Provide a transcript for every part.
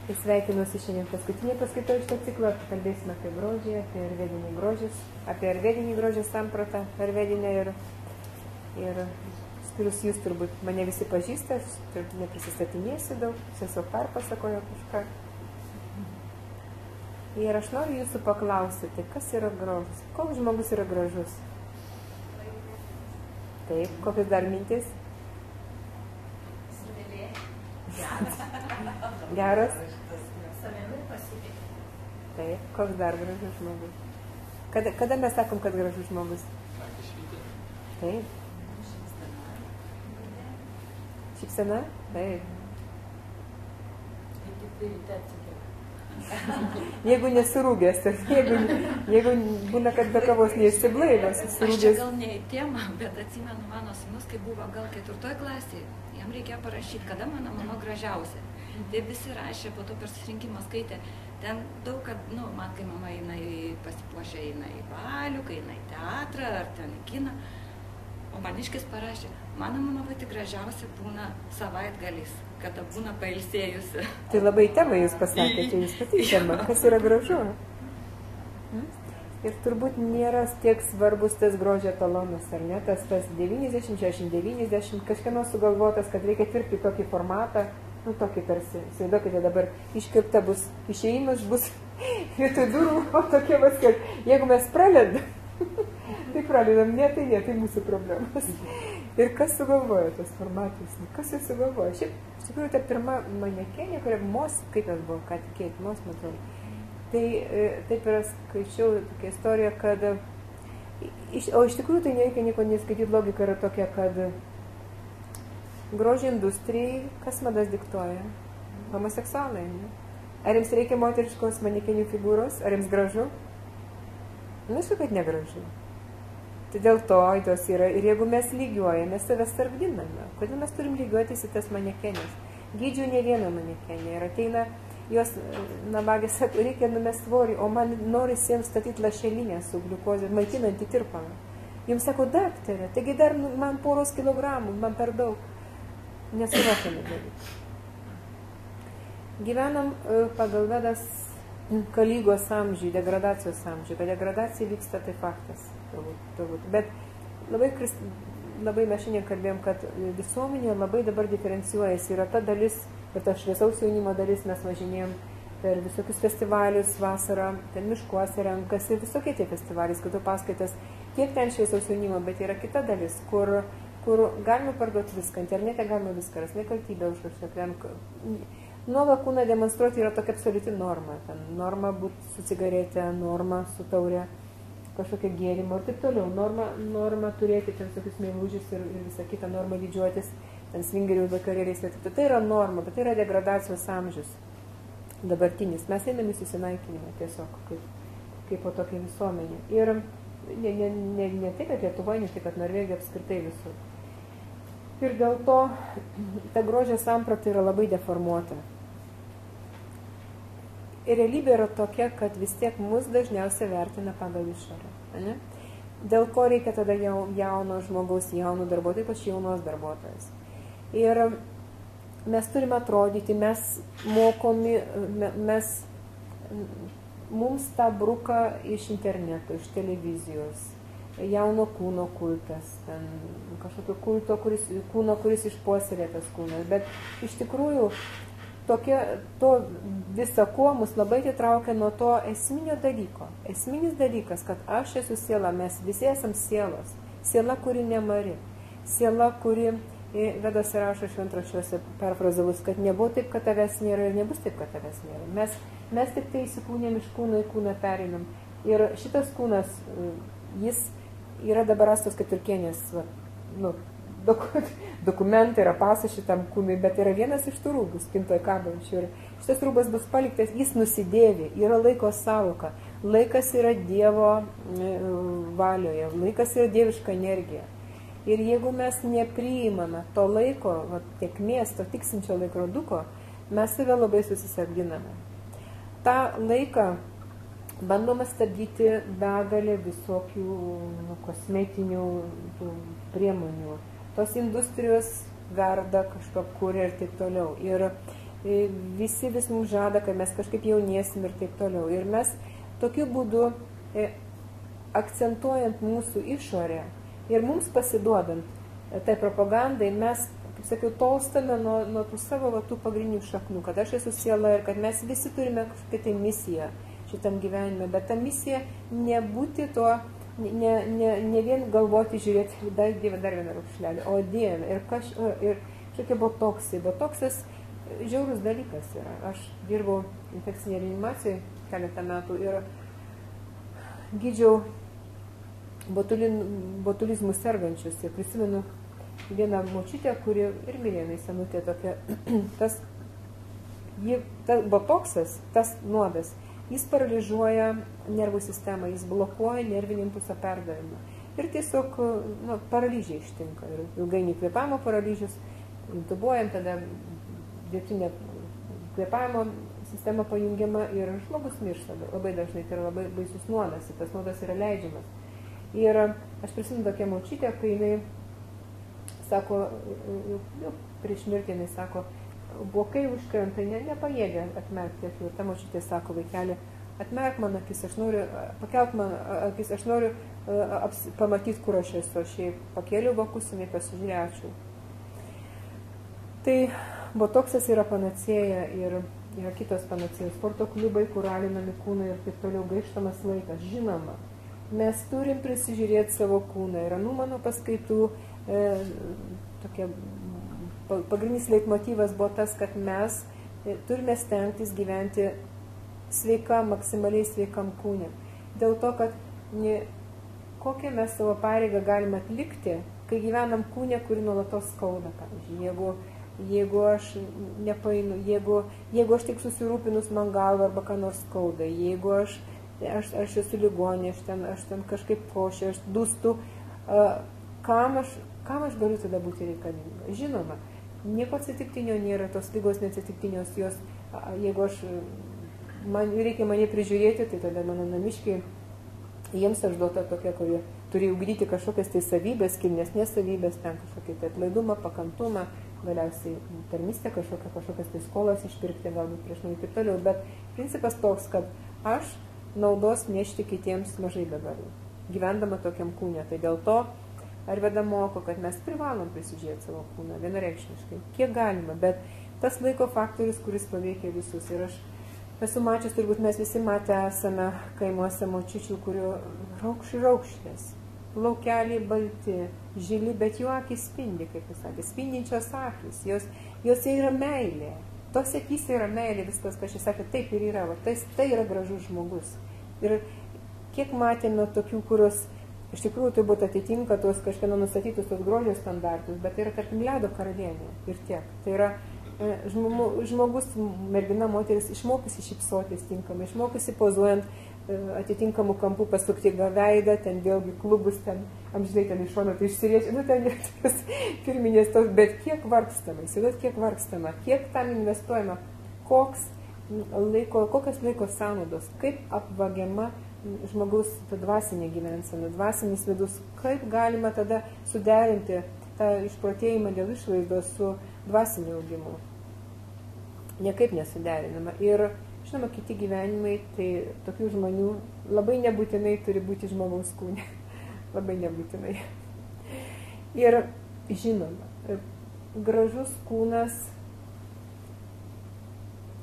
Sveikinuosi šiandien paskutinė paskaita iš to ciklo. Kalbėsime apie grožį, apie arvedinį grožis, apie arvedinį grožį sampratą, arvedinę ir skirius jūs turbūt mane visi pažįsta, aš neprisistatinėsiu daug, sesuo perpasakojo kažką. Ir aš noriu jūsų paklausyti, kas yra grožis? Koks žmogus yra gražus? Taip, kokios dar mintis? Geras? Taip, koks dar gražus žmogus? Kada mes sakom, kad gražus žmogus? Taip. Šypsena? Taip. Jeigu nesurūgęs, jeigu būna, kad be kavos neišsiblaivęs, surūgęs. Aš čia gal ne į temą, bet atsimenu mano sūnus, kai buvo gal 4 klasėje, jam reikėjo parašyti, kada mano mama gražiausia. Tai visi rašė, po to per susirinkimą skaitė. Ten daug, kad, man kai mama pasipuošė, eina į balių, kai eina į teatrą ar ten į kiną. O maniškis parašė, mano mama pati gražiausia būna savaitgalis, kada būna pailsėjusi. Tai labai temą jūs pasakėte, jūs pati tema, kas yra gražu. Ir turbūt nėra tiek svarbus tas grožio etalonas, ar ne? Tas 90, 60, 90, kažkieno sugalvotas, kad reikia tirpti tokį formatą, tokį tarsi, įsivaizduokite dabar, iškirpta bus, išėjimas bus vietoj durų, o tokie vas, kad jeigu mes pralendam, tai pralendam, tai mūsų problemas. Ir kas sugalvojo tos formatus? Kas jis sugalvojo? Šiaip, iš tikrųjų, ta pirma manekenė, kuria Mos, kaip jas buvo, ką tikėti, Mos, matau. Tai taip yra skaičiau tokia istorija, kad, o iš tikrųjų tai nereikia nieko neskaityti, logika yra tokia, kad grožio industrijai, kas madas diktuoja? Homoseksualai, ne? Ar jums reikia moteriškos manekenių figūros? Ar jums gražu? Aišku, kad negražu. Tai dėl to jos yra. Ir jeigu mes lygiuojame, save sargdiname. Kodėl mes turim lygiuotis į tas manekenės? Gydžiu ne vieną manekenę. Ir ateina jos, nabagė sako, reikia numest svorį, o man norisi jiems statyti lašelinę su gliukozė, maitinantį tirpalą. Jums sako, daktarė, taigi dar man poros kilogramų, man per daug. Nesuvokiami dalykai. Gyvenam pagal Vedas Kalygos amžių, degradacijos amžių. Kad degradacija vyksta, tai faktas. Turbūt. Bet labai mes šiandien kalbėjom, kad visuomenė labai dabar diferencijuojasi. Yra ta dalis, ir ta šviesaus jaunimo dalis, mes važinėjom per visokius festivalius vasarą, ten miškuose renkasi, visokie tie festivaliai, skaitau paskaitas, kiek ten šviesaus jaunimo, bet yra kita dalis, kur galime parduoti viską, internete galime viską, nekaltybę už kažką. Nuovą kūną demonstruoti yra tokia absoliuti norma. Ten norma būti su cigaretė, norma su taurė, kažkokia gėrimo ir taip toliau. Norma turėti ten tokius meilužius ir visą kitą, norma didžiuotis, ten svingerių vakarėliais. Tai yra norma, bet tai yra degradacijos amžius dabartinis. Mes einame į susinaikinimą tiesiog, kaip po tokia visuomenė. Ir ne tai, kad Lietuvoje, ne tai, kad Norvegija apskritai visur. Ir dėl to ta grožio samprata yra labai deformuota. Ir realybė yra tokia, kad vis tiek mus dažniausiai vertina pagal išorę. Dėl ko reikia tada jauno žmogaus, jaunų darbuotojų, ypač jaunos darbuotojas. Ir mes turime atrodyti, mes mokomi, mums tą bruka iš interneto, iš televizijos. Jauno kūno kultas, ten kažkokio kulto, kūno, kuris išpuoselėtas kūnas. Bet iš tikrųjų to visa ko mus labai atitraukia nuo to esminio dalyko. Esminis dalykas, kad aš esu siela, mes visi esam sielos. Siela, kuri nemari. Siela, kuri, Vedas rašo šventraščiuose perfrazavus, kad nebuvo taip, kad tavęs nėra ir nebus taip, kad tavęs nėra. Mes tik tai įsikūnėm iš kūno į kūną pereinam. Ir šitas kūnas, jis yra dabar rastos Keturkienės dokumentai, yra pasas šitam kūnui, bet yra vienas iš tų rūbų spintoje kabančių. Ir šitas rūbas bus paliktas, jis nusidėvi, yra laiko sąvoka. Laikas yra Dievo valioje, laikas yra dieviška energija. Ir jeigu mes nepriimame to laiko, tėkmės, to tiksinčio laikroduko, mes save labai susisarginame. Ta laiką bandoma stabdyti begalė visokių kosmetinių priemonių. Tos industrijos verda, kažką kuria ir taip toliau. Ir visi vis mums žada, kad mes kažkaip jaunėsim ir taip toliau. Ir mes tokiu būdu akcentuojant mūsų išorę ir mums pasiduodant tai propagandai, mes, kaip sakiau, tolstame nuo tų savo tų pagrindinių šaknų, kad aš esu siela ir kad mes visi turime kažkokią tai misiją šitam gyvenime, bet ta misija nebūti to, ne vien galvoti, žiūrėti, dar vieną raukšlelį, o Dieve, ir kažkokie botoksai. Botoksas žiaurus dalykas yra. Aš dirbau infekcinėje reanimacijoje keletą metų ir gydžiau botulizmų sergančius. Ir prisimenu vieną močiutę, kuri ir mirė, senutė tokia. Tas botoksas, tas nuodas, jis paralyžuoja nervų sistemą, jis blokuoja nervinį impulsą perdavimą. Ir tiesiog paralyžiai ištinka. Ir ilgainiui kvėpavimo paralyžius, intubuojant, tada dirbtinė kvėpavimo sistema pajungiama ir žmogus miršta. Labai dažnai tai yra labai baisus nuodas, ir tas nuodas yra leidžiamas. Ir aš prisimenu tokią močiutę, kai jinai sako, prieš mirtį jinai sako, vokai užkrenta, nepajėgia atmerkti akių. Ir ta močiutė sako, vaikeli, atmerk man akis, aš noriu, pakelk man akis, aš noriu pamatyti, kur aš esu. Aš jai pakėliau vokus, jinai pasižiūrėčiau. Tai botoksas yra panacėja ir yra kitos panacėjos, sporto klubai, kur alinami kūnai ir taip toliau, gaištamas laikas. Žinoma, mes turim prisižiūrėti savo kūną. Ir mano paskaitų tokia pagrindinis leitmotyvas buvo tas, kad mes turime stengtis gyventi sveikam, maksimaliai sveikam kūne. Dėl to, kad kokią mes savo pareigą galime atlikti, kai gyvenam kūne, kuri nuolatos skauda. Pavyzdžiui, jeigu aš nepainu, jeigu aš tik susirūpinus man galvą arba ką nors skauda, jeigu aš esu ligonė, aš ten kažkaip košė, aš dūstu, kam aš galiu tada būti reikalinga? Žinoma, nieko atsitiktinio nėra, tos ligos neatsitiktinios, jos, jeigu reikia mane prižiūrėti, tai tada mano namiškiai, jiems aš duota tokia, kurie turi ugdyti kažkokias tai savybės, kilnesnės savybės, ten kažkokią tai atlaidumą, pakantumą, galiausiai tarnystę, kažkokias tai skolas išpirkti, galbūt prieš mane taip toliau, bet principas toks, kad aš naudos nešti kitiems mažai begaliu, gyvendama tokiam kūne. Tai dėl to Arveda moko, kad mes privalom prisižiūrėti savo kūną vienareikšmiškai, kiek galima, bet tas laiko faktorius, kuris paveikia visus. Ir aš esu mačius, turbūt mes visi matę esame kaimuose močiučių, kurių raukšlės, plaukeliai balti, žili, bet jų akys spindi, kaip jūs sakė, spindinčios akys, jos yra meilė. Tos akys yra meilė, viskas, ką šis sakė, taip ir yra, tai yra gražus žmogus. Ir kiek matėme tokių, kurios iš tikrųjų turbūt atitinka tuos kažkieno nustatytus tos grožio standartus, bet tai yra, tarkim, ledo karalienė ir tiek. Tai yra žmogus, mergina, moteris išmokusi šypsotis tinkamai, išmokusi pozuojant atitinkamų kampų pasukti veidą, ten vėlgi klubus, ten amžinai ten iš šono, tai išsiriečia, ten yra tokios pirminės tos, bet kiek vargstama, kiek tam investuojama, kokios laiko sąnaudos, kaip apvagiama žmogaus dvasinė gyvensena, dvasinis vidus, kaip galima tada suderinti tą išprotėjimą dėl išvaizdos su dvasiniu augimu. Niekaip nesuderinama. Ir, žinoma, kiti gyvenimai, tai tokių žmonių labai nebūtinai turi būti žmogaus kūne. Labai nebūtinai. Ir, žinoma, gražus kūnas,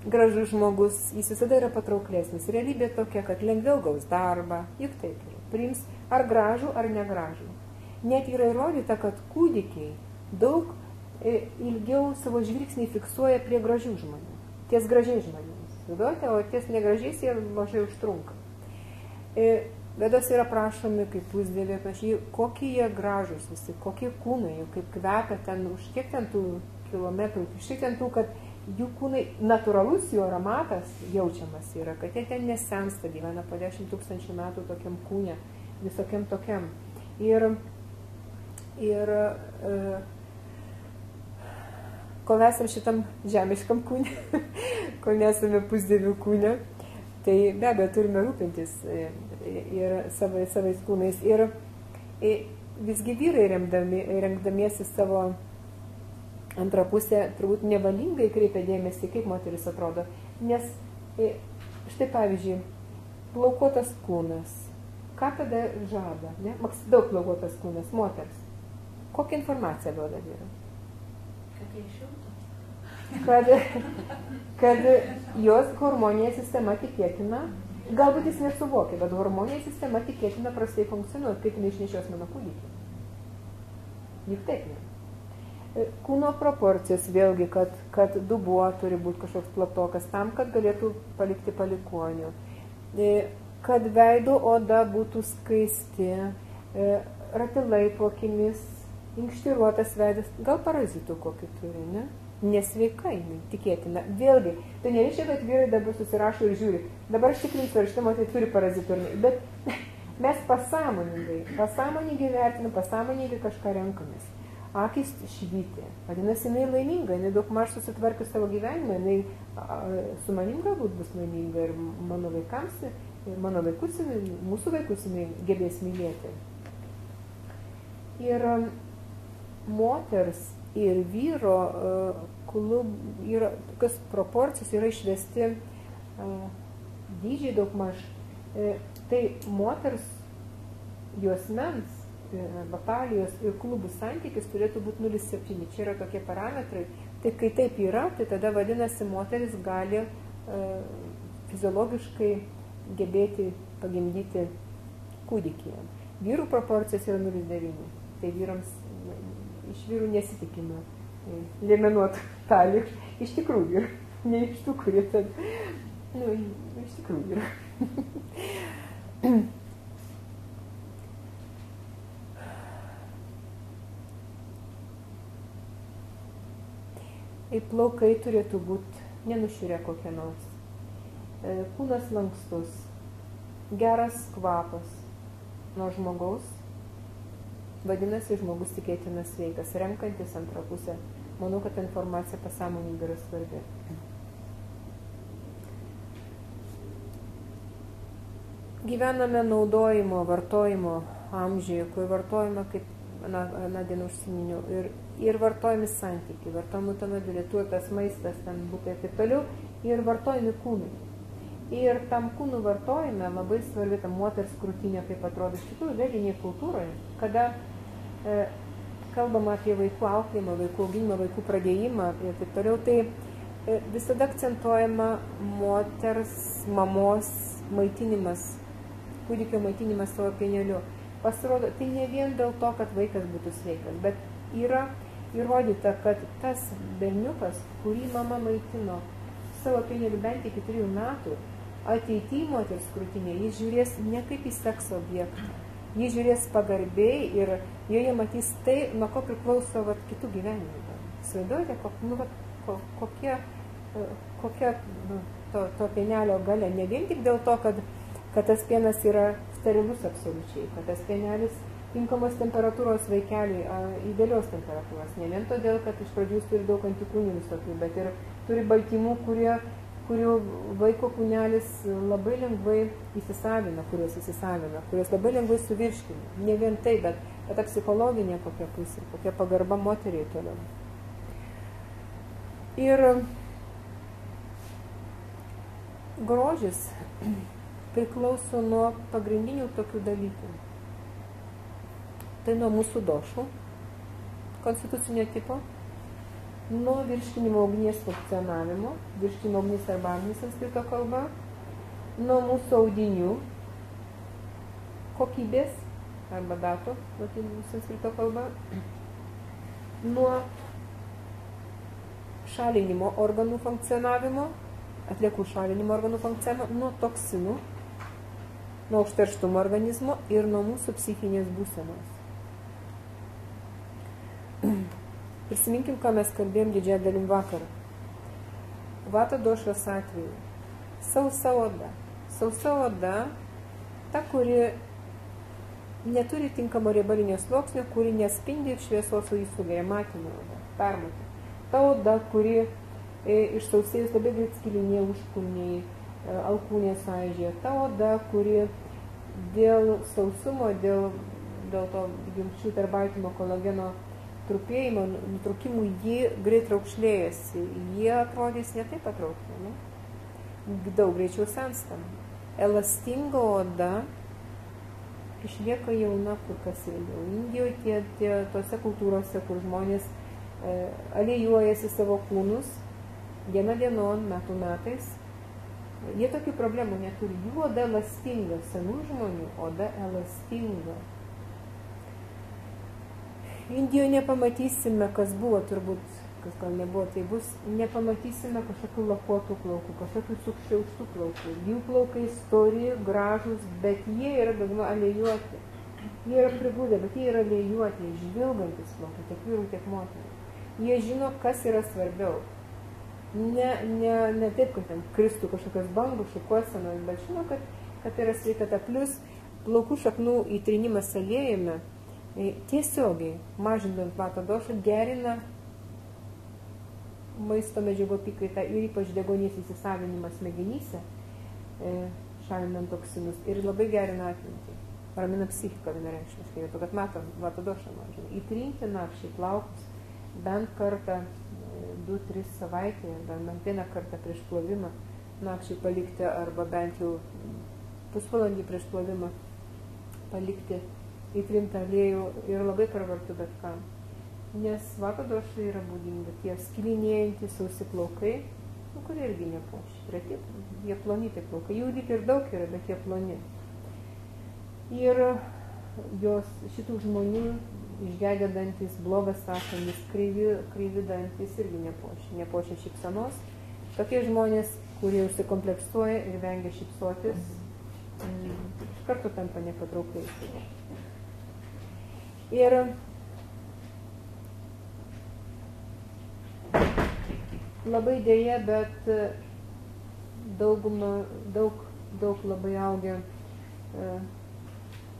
gražus žmogus, jis visada yra patrauklesnis. Realybė tokia, kad lengviau gaus darbą, juk taip yra. Priims ar gražų, ar negražų. Net yra įrodyta, kad kūdikiai daug ilgiau savo žvilgsnį fiksuoja prie gražių žmonių. Ties gražiais žmonėmis. O ties negražiais jie mažai užtrunka. Vedos yra prašomi kaip pusdievė, kokie jie gražus visi, kokie kūnai, kaip kvepia ten, už kiek ten tų kilometrų, šiek ten tų, kad jų kūnai, natūralus jų aromatas jaučiamas yra, kad jie ten nesensta, gyvena po 10 000 metų tokiam kūne, visokiam tokiam. Ir kol esam šitam žemiškam kūne, kol nesame pusdievių kūne, tai be abejo turime rūpintis ir savais kūnais. Ir visgi vyrai rengdamiesi savo Antra pusė turbūt nevalingai kreipia dėmesį, kaip moteris atrodo. Nes štai pavyzdžiui, plaukuotas kūnas. Ką tada žada? Ne? Daug plaukuotas kūnas moters. Kokią informaciją duoda vyram? Kad jie šilto. Kad jos hormoninė sistema tikėtina, galbūt jis nesuvokia, bet hormoninė sistema tikėtina prastai funkcionuoja, kaip jinai išnešios mano kūdikį. Juk taip ne. Kūno proporcijos vėlgi, kad dubuo turi būti kažkoks platokas tam, kad galėtų palikti palikonių. Kad veido oda būtų skaisti, ratilai po akimis, inkštiruotas veidas, gal parazitų kokį turi, ne? Nesveika jinai, tikėtina. Vėlgi, tai nereiškia, kad vyrai dabar susirašo ir žiūri. Dabar aš tikrinsiu, ar šitą moterį turi parazitų ar ne. Bet mes pasąmoningai vertinam, pasąmoningai kažką renkamės. Akis švyti. Vadinasi, jinai laiminga, jinai daug maž susitvarkiu savo gyvenimą, jinai su manim galbūt bus laiminga ir mano vaikams, ir mano vaikus, mūsų vaikus jinai gebės mylėti. Ir moters ir vyro yra tokios proporcijos, yra išvesti dydžiai daug maž. Tai moters juosmens, batalijos ir klubų santykis turėtų būti 0,7. Čia yra tokie parametrai. Tai kai taip yra, tai tada vadinasi moteris gali fiziologiškai gebėti pagimdyti kūdikį. Vyrų proporcijos yra 0,9. Tai vyrams iš vyrų nesitikime liemenuotų talių. Iš tikrųjų yra. Ne iš tų, kurie ten... iš tikrųjų yra. Plaukai turėtų būti nenušiurę kokie nors. Kūnas lankstus. Geras kvapas nuo žmogaus. Vadinasi, žmogus tikėtinas sveikas, renkantis antrą pusę. Manau, kad informacija pasąmoningai yra svarbi. Gyvename naudojimo, vartojimo amžiuje, kur vartojame, kaip Nadien užsiminiau, ir vartojami santykiai, vartojami automobiliai, tas maistas, ten būtai ir taip toliau, ir vartojami kūnai. Ir tam kūnų vartojime labai svarbi ta moters krūtinė, kaip atrodo iš tikrųjų vedinėje kultūroje, kada kalbama apie vaikų auklėjimą, vaikų auginimą, vaikų pradėjimą ir taip toliau, tai visada akcentuojama moters, mamos maitinimas, kūdikio maitinimas savo pieneliu. Pasirodo, tai ne vien dėl to, kad vaikas būtų sveikas, bet yra įrodyta, kad tas berniukas, kurį mama maitino savo pieneliu bent iki 3 metų, ateityje moters krūtinė, jis žiūrės ne kaip į sekso objektą. Jis žiūrės pagarbiai ir joje matys tai, nuo ko priklauso kitų gyvenimų. Įsivaizduojate, kokia to pienelio galia. Ne vien tik dėl to, kad tas pienas yra sterilus absoliučiai, kad tas pienelis tinkamos temperatūros vaikeliui, idealios temperatūros. Ne vien todėl, kad iš pradžių jis turi daug antikūnių visokių, bet ir turi baltymų, kurių vaiko kūnelis labai lengvai įsisavina, kurios labai lengvai suvirškina. Ne vien tai, bet ta psichologinė kokia pusė, kokia pagarba moteriai toliau. Ir grožis priklauso nuo pagrindinių tokių dalykų. Tai nuo mūsų došų, konstitucinio tipo, nuo virškinimo ugnies funkcionavimo, virškinimo ugnis arba agnis sanskrito kalba, nuo mūsų audinių kokybės arba dato sanskrito kalba, nuo šalinimo organų funkcionavimo, atliekų šalinimo organų funkcionavimo, nuo toksinų, nuo užterštumo organizmo ir nuo mūsų psichinės būsenos. Prisiminkim, ką mes kalbėjom didžiąją dalim vakarą. Vata došos atveju. Sausa oda. Sausa oda, ta, kuri neturi tinkamo riebalinio sluoksnio, kuri nespindi ir šviesos, o jį sugeria, matinė oda, permatė. Ta oda, kuri išsausėjus labai greit skilinė užkulniai, alkūnė sąžė. Ta oda, kuri dėl sausumo, dėl to jungčių tarp baltymo kolageno trupėjimo, nutrūkimų jį greit raukšlėjasi, jie atrodys ne taip patraukliai, ne? Daug greičiau senstam. Elastinga oda išlieka jauna kur kas ilgiau. Indijoje tose kultūrose, kur žmonės aliejuojasi savo kūnus, diena dienon, metų metais, jie tokių problemų neturi. Jų oda elastinga, senų žmonių oda elastinga. Indijoje nepamatysime, kas buvo, turbūt, kas gal nebuvo, tai bus, nepamatysime kažkokių lakuotų plaukų, kažkokių sukščiaustų plaukų. Jų plaukai stori, gražus, bet jie yra dauguma aliejuoti. Jie yra prigūdę, bet jie yra aliejuoti, žvilgantis plaukai, tiek vyrų, tiek moterų. Jie žino, kas yra svarbiau. Ne taip, kad ten kristų kažkokios bangų, šukuosenos, bet žino, kad yra sveikata. Plius plaukų šaknų įtrinimas aliejime tiesiogiai, mažindant vata došą, gerina maisto medžiagų apykaitą ir ypač deguonies įsisavinimą smegenyse, šalinant toksinus, ir labai gerina atmintį, ramina psichiką vienareikšmiškai, to kad matom vata došą mažina. Įtrinti nakščiai plaukus bent kartą 2-3 savaitėje, bent vieną kartą prieš plovimą nakščiai palikti, arba bent jau pusvalandį prieš plovimą palikti įtrintą aliejų ir labai pravartu bet kam. Nes vata došai yra būdinga tie skilinėjantys sausi plaukai, kurie irgi nepuoši. Jie ploni tie plaukai. Jų lyg ir daug yra, bet jie ploni. Ir šitų žmonių išgedėdantis, blogas sakantis, kreivi dantis irgi nepuoši. Nepuošia šypsenos. Tokie žmonės, kurie užsikompleksuoja ir vengia šypsotis, iš karto tampa nepatraukliais. Ir labai dėja, bet daug labai augia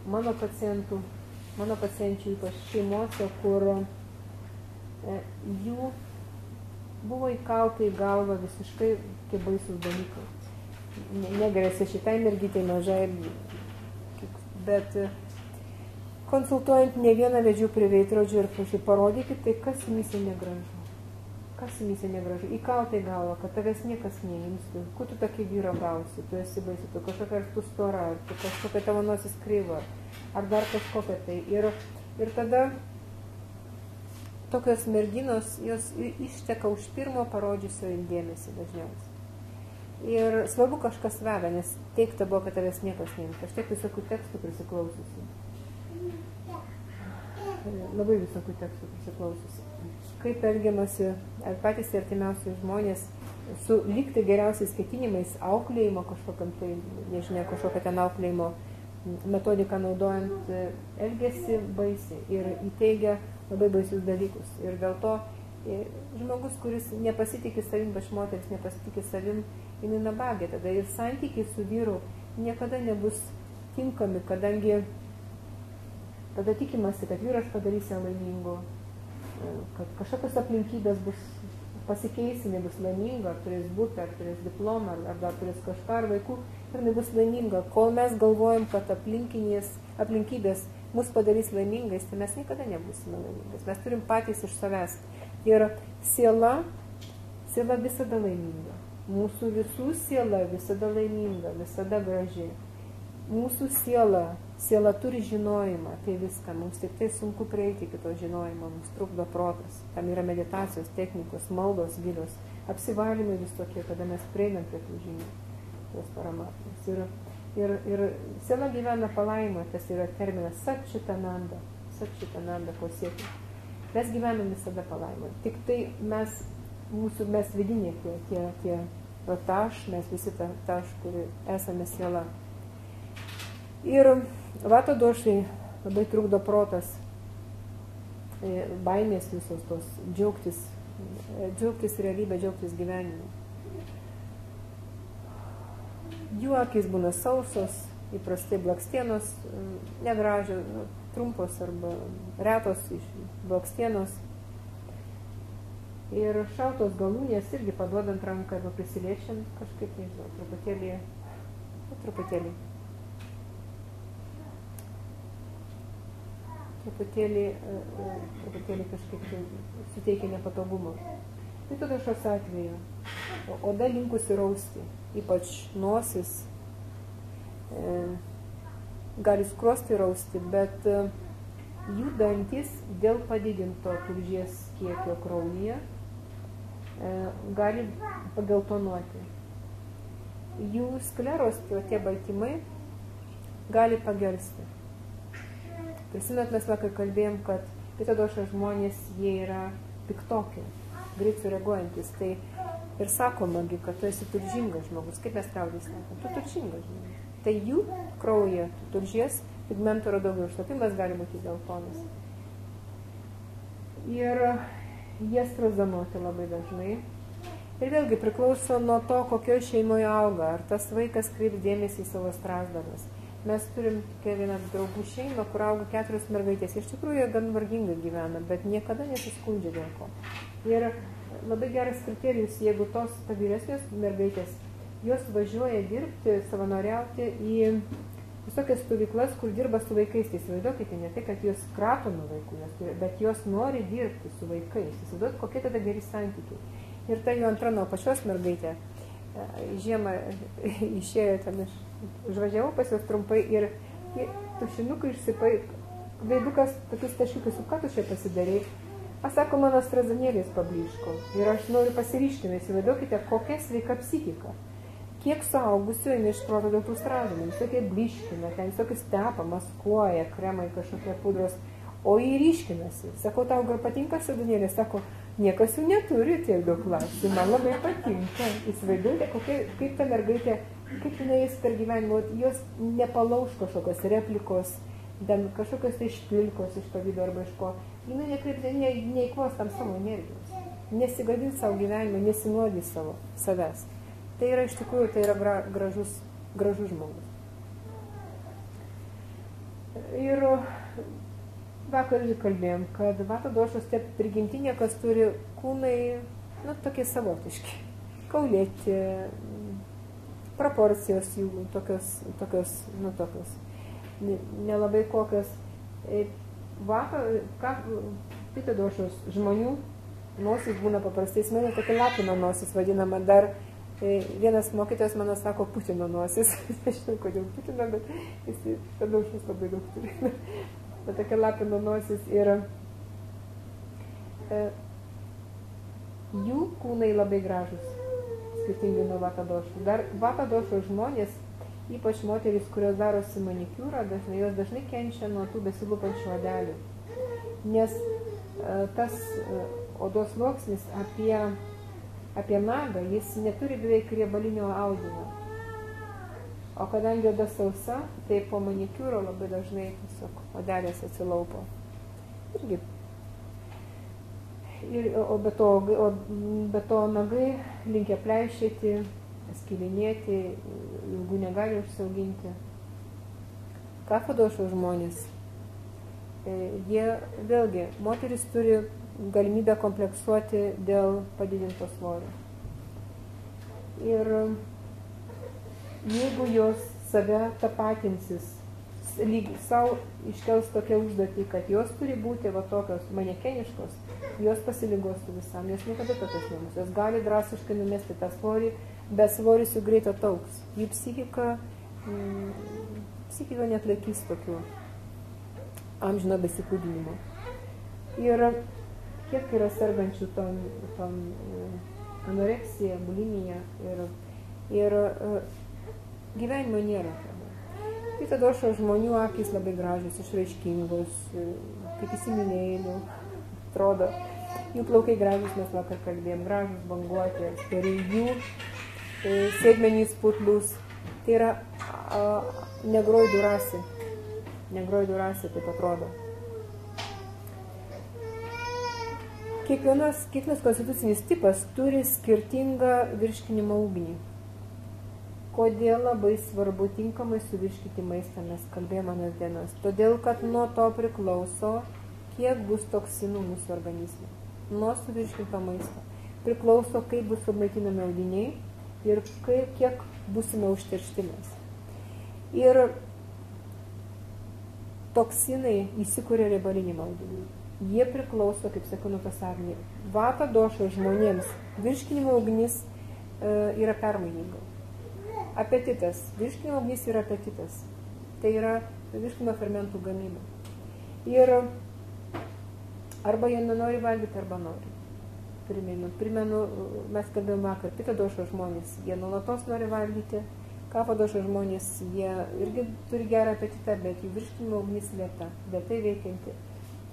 mano pacienčių, ypač šeimose, kur jų buvo įkalta į galvą visiškai kaip baisus dalykai. Negrėsia šitai mergytei mažai, bet konsultuojant ne vieną vedžiu prie veidrodžio ir prašau, parodykit tai, kas jums negražu. Kas jums negražu. Įkalta į galvą, kad tavęs niekas neims. Kur tu tokį vyrą gausi? Tu esi baisi, tu kažkokia ar tu stora, ar tu kažkokia tavo nosis kreiva, ar dar kažkokia tai. Ir tada tokios merginos, jos išteka už pirmo parodžiusio dėmesį dažniausiai. Ir svarbu kažkas veda, nes teikta buvo, kad tavęs niekas neims. Aš tiek visokių tekstų prisiklausiusi. Labai visokių tekstų prisiklausiusi. Kaip elgiamasi patys artimiausi žmonės su lygtai geriausiais ketinimais, auklėjimo kažkokiam, tai nežinia, kažkokią ten auklėjimo metodiką naudojant, elgiasi baisiai ir įteigia labai baisius dalykus. Ir dėl to žmogus, kuris nepasitikė savim, baš moteris nepasitikė savim, jinai nabagė tada. Ir santykiai su vyru niekada nebus tinkami, kadangi tada tikimasi, kad vyras padarys ją laimingu, kad kažkokios aplinkybės bus pasikeis, jinai bus laiminga, ar turės būti, ar turės diplomą, ar dar turės kažką, ar vaikų, ir jinai bus laiminga. Kol mes galvojam, kad aplinkybės mus padarys laimingais, tai mes niekada nebūsime laimingais. Mes turim patys iš savęs. Ir siela visada laiminga. Mūsų visų siela visada laiminga, visada graži. Mūsų siela turi žinojimą, tai viską. Mums tik tai sunku prieiti iki to žinojimo, mums trukdo protas. Tam yra meditacijos technikos, maldos gilios, apsivalymai visokie, kada mes prieinam prie tų žinių, tos paramatmos. Ir siela gyvena palaimą, tas yra terminas satčitananda, ko siekia. Mes gyvenam visada palaimą. Tik tai mes vidinė tie taš, mes visi taš, kuri esame siela. Ir vata došai labai trukdo protas, baimės visos tos, džiaugtis realybę, džiaugtis gyvenimu. Jų akys būna sausos, įprastai blakstienos, negražios, trumpos arba retos iš blakstienos. Ir šaltos galūnės irgi paduodant ranką arba prisiliečiant kažkaip, nežinau, truputėlį truputėlį kažkaip suteikia nepatogumo. Pito došos atveju oda linkusi rausti, ypač nosis, gali skruostai rausti, bet jų dantis dėl padidinto tulžies kiekio kraujyje gali pageltonuoti. Jų skleros, tie baltymai, gali pagelsti. Prisimenat, mes vakar kalbėjom, kad pito došos žmonės, jie yra piktoki, greit sureaguojantis. Tai ir sakomagi, kad tu esi tulžingas žmogus. Kaip mes liaudis sakom? Tu tulžingas žmogus. Tai jų kraujyje tulžies pigmentų yra daugiau. Šlapimas gali būti geltonas. Ir jie strazdanuoti labai dažnai. Ir vėlgi priklauso nuo to, kokio šeimoje auga. Ar tas vaikas kreips dėmesį į savo strazdanas. Mes turim vieną draugų šeimą, kur auga 4 mergaitės. Iš tikrųjų, jie gan vargingai gyvena, bet niekada nesiskundžia dėl ko. Ir labai geras kriterijus, jeigu tos vyresnės mergaitės, jos važiuoja dirbti, savanoriauti į visokias stovyklas, kur dirba su vaikais. Tai įsivaizduokite, ne tai, kad jos krato nuo vaikų, bet jos nori dirbti su vaikais. Įsivaizduokite, kokie tada geri santykiai. Ir ta jų antra nuo pačios mergaitė žiemą išėjo ten užvažiavau pas jos trumpai ir tušinukai išsipai, veidukas tokius taškiukus, ką tu čia pasidarei? Aš sako, mano strazdanėlis pablyško ir aš noriu pasiryškime, įsivaizduokite, kokia sveika psichika. Kiek suaugusių eina iš proto dėl tų strazdanų, visokie bliškina, ten visokius tepa, maskuoja, kremai kažkokie pudros, o jį ryškinasi. Sakau, tau gal patinka strazdanėlis? Sako, niekas jų neturi tiek daug klasių, man labai patinka. Įsivaizduokite, kaip ta mergaitė, kaip jinai eis per gyvenimą, jos nepalauž kažkokios replikos, kažkokios tai išpilkos iš pavydo arba iš ko. Jinai neįkvos tam savo energijos, nesigadins savo gyvenimą, nesinuodys savo savęs. Tai yra iš tikrųjų, tai yra gražus žmogus. Ir vakar irgi kalbėjom, kad vata došos tie prigimtinė, kas turi kūnai, tokie savotiški, kaulėti, proporcijos jų tokios, nelabai kokios. Pito došos žmonių nosis būna paprastai smėlė, tokia lapino nosis vadinama. Dar vienas mokytojas mano sako Putino nosis. Nežinau, kodėl Putino, bet jis došos labai daug turi. Bet tokia lapino nosis ir jų kūnai labai gražus, skirtingai nuo vata došų. Dar vata došų žmonės, ypač moterys, kurios darosi manikiūrą, jos dažnai kenčia nuo tų besilupančių odelių. Nes tas odos sluoksnis apie nagą, jis neturi beveik riebalinio audinio. O kadangi oda sausa, tai po manikiūro labai dažnai tiesiog odelės atsilaupo. Irgi. O be to nagai linkia pleišėti, skilinėti, ilgų negali užsiauginti. Kafo došo žmonės, jie vėlgi, moteris turi galimybę kompleksuoti dėl padidinto svorio. Ir jeigu jos save tapatinsis, savo iškels tokią užduotį, kad jos turi būti tokios manekeniškos, jos pasiligos su visam, jos niekada tokios nebus. Jos gali drastiškai numesti tą svorį, bet svoris jų greit ataugs. Jų psichika neatlaikys tokių amžino besikūdinimo. Ir kiek yra sergančių tom anoreksija, bulimija ir gyvenimo nėra. Pito došo žmonių akys labai gražios, išraiškingos, kaip įsimylėjimų, atrodo. Jų plaukai gražus, mes vakar kalbėjom, gražus, banguoti, stori, jų sėdmenys putlus. Tai yra negroidų rasė. Negroidų rasė taip atrodo. Kiekvienas konstitucinis tipas turi skirtingą virškinimo ugnį. Kodėl labai svarbu tinkamai suvirškyti maistą, mes kalbėjome anas dienas. Todėl, kad nuo to priklauso, kiek bus toksinų mūsų organizme. Nuo suvirškinto maisto. Priklauso, kaip bus sumaitinami audiniai ir kiek būsime užteršti mes. Ir toksinai įsikuria riebaliniam audiniui. Jie priklauso, kaip sakau, nuo pasarnį. Vata došo žmonėms virškinimo ugnis yra permaininga. Apetitas. Virškinimo ugnis yra apetitas. Tai yra virškinimo fermentų gamyba. Ir arba jie nenori valgyti, arba nori. Primenu, mes kalbėjome vakar, pita došo žmonės, jie nuolatos nori valgyti. Kafa došo žmonės, jie irgi turi gerą apetitą, bet jų virškinimo ugnis lėta, lėtai veikianti,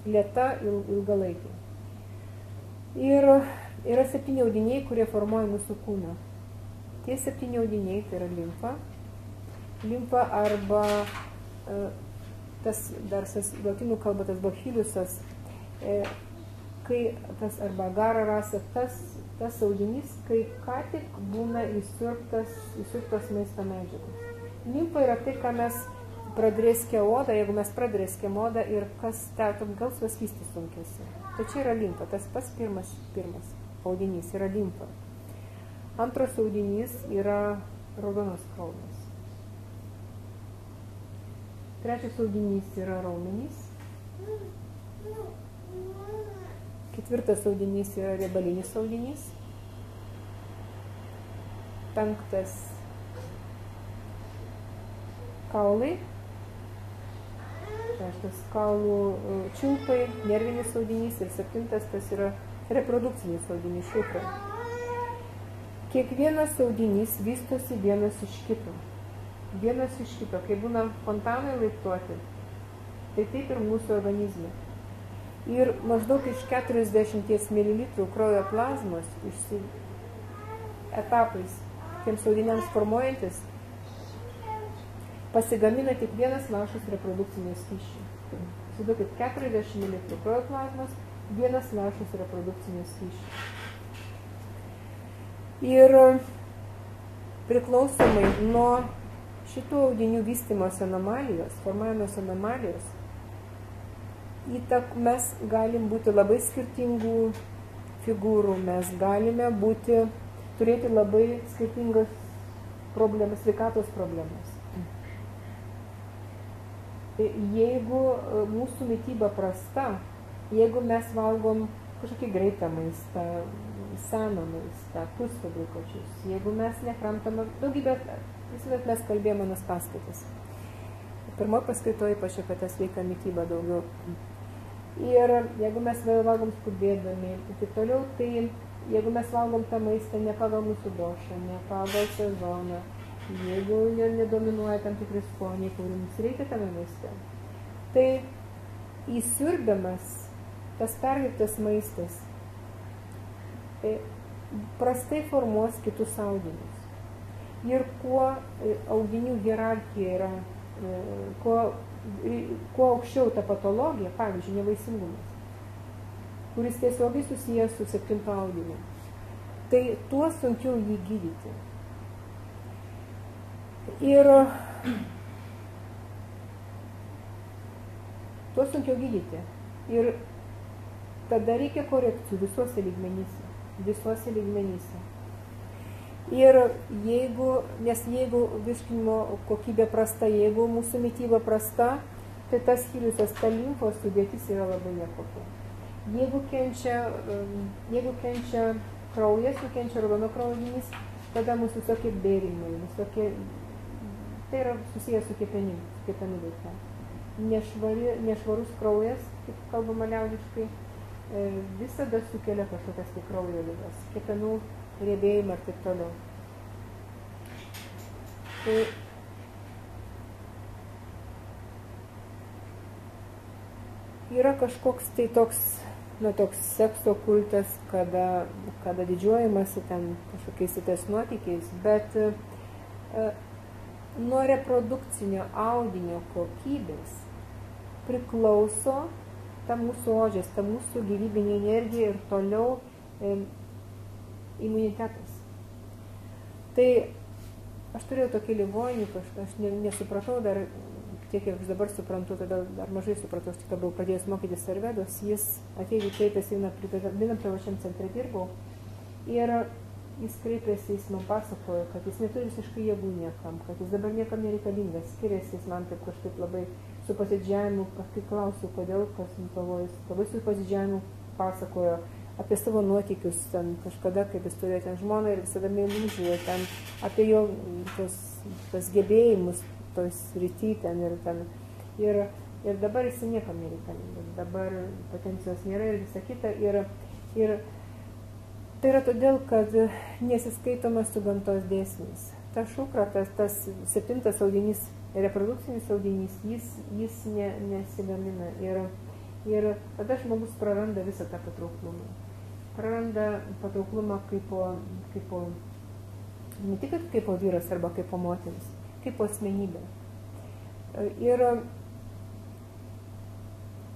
lėta ilgalaikė. Ir yra 7 audiniai, kurie formuoja mūsų kūną. Tie 7 audiniai, tai yra limfa arba tas dar lotynų kalba, tas bacillusas, kai tas arba agara rasa, tas audinys, kai ką tik būna įsiurbtos maisto medžiagos. Limfa yra tai, ką mes pradrėskę odą, jeigu mes pradrėskėm odą ir kas gelsvas skystis sunkiasi. Tai čia yra limfa, tas pats pirmas audinys yra limfa. Antras audinys yra raudonos kraujas. Trečias audinys yra raumenys. Ketvirtas audinys yra riebalinis audinys. Penktas kaulai. Šeštas kaulų čiulpai, nervinis audinys ir 7 tas yra reprodukcinis audinys šukra. Kiekvienas audinys vystosi vienas iš kito. Vienas iš kito. Kai būna fontanai laiptuoti, tai taip ir mūsų organizme. Ir maždaug iš 40 ml kraujo plazmos etapais tiems audiniams formuojantis pasigamina tik vienas lašas reprodukcinio skysčio. Įsivaizduokit, 40 ml kraujo plazmos, vienas lašas reprodukcinio skysčio. Ir priklausomai nuo šitų audinių vystimosi anomalijos, formavimas anomalijos, mes galim būti labai skirtingų figūrų, mes galime turėti labai skirtingas problemas, sveikatos problemas. Jeigu mūsų mityba prasta, jeigu mes valgom kažkokį greitą maistą, seną maistą, pusfabrikačius, jeigu mes nekramtame daugybę, visuomet mes kalbėjome manas paskaitas. Pirmoje paskaitoje ypač apie tą sveiką mitybą daugiau. Ir jeigu mes valgom skubėdami ir taip toliau, tai jeigu mes valgom tą maistą ne pagal mūsų došą, ne pagal sezoną, jeigu nedominuoja tam tikri skoniai, kurių mums reikia tame maiste, tai įsiurbiamas tas perdirbtas maistas prastai formuos kitus audinius. Ir kuo audinių hierarchija yra, kuo aukščiau ta patologija, pavyzdžiui, nevaisingumas, kuris tiesiogiai susijęs su 7 audiniu, tai tuo sunkiau jį gydyti. Ir tuo sunkiau gydyti. Ir tada reikia korekcijų visuose lygmenyse. Ir jeigu virškinimo kokybė prasta, jeigu mūsų mityba prasta, tai tas chiliusas, ta limfos sudėtis yra labai nekokia. Jeigu kenčia kraujas, nukenčia raudono kraujinys, tada mūsų visokie bėrimai, tai yra susijęs su kepenų veikla. Nešvarus kraujas, kaip kalbama liaudiškai, visada sukelia kažkokias tai kraujo ligas, kepenų riebėjimą ir taip toliau. Tai yra kažkoks tai toks sekso kultas, kada didžiuojamasi ten kažkokiais tais nuotykiais, bet nuo reprodukcinio audinio kokybės priklauso ta mūsų ožės, ta mūsų gyvybinė energija ir toliau imunitetas. Tai aš turėjau tokį ligonį, aš nesupratau dar, tiek kiek aš dabar suprantu, tada dar mažai supratau, aš tik buvau pradėjęs mokytis Arvedos, jis atėjo kreipėsi, vienam privačiam centre dirbau, ir jis kreipėsi, jis man pasakojo, kad jis neturi visiškai jėgų niekam, kad jis dabar niekam nereikalingas, skiriasi, jis man taip kažkaip labai su pasidžiavimu, kai klausiu, kodėl, kas pavojus, labai su pasidžiavimu pasakojo apie savo nuotykius, ten kažkada, kaip jis turėjo ten žmoną ir visada meilužėjo ten, apie jo tos gebėjimus, tos rytį ten ir ten. Ir dabar jis niekam nereikalingas, dabar potencijos nėra ir visa kita. Ir tai yra todėl, kad nesiskaitoma su gamtos dėsniais. Ta šukra, tas 7 audinys, reprodukcinis audinys, jis nesigamina. Ir tada žmogus praranda visą tą patrauklumą. Praranda patrauklumą kaip ne tik kaip vyras arba kaip moteris, kaip asmenybė. Ir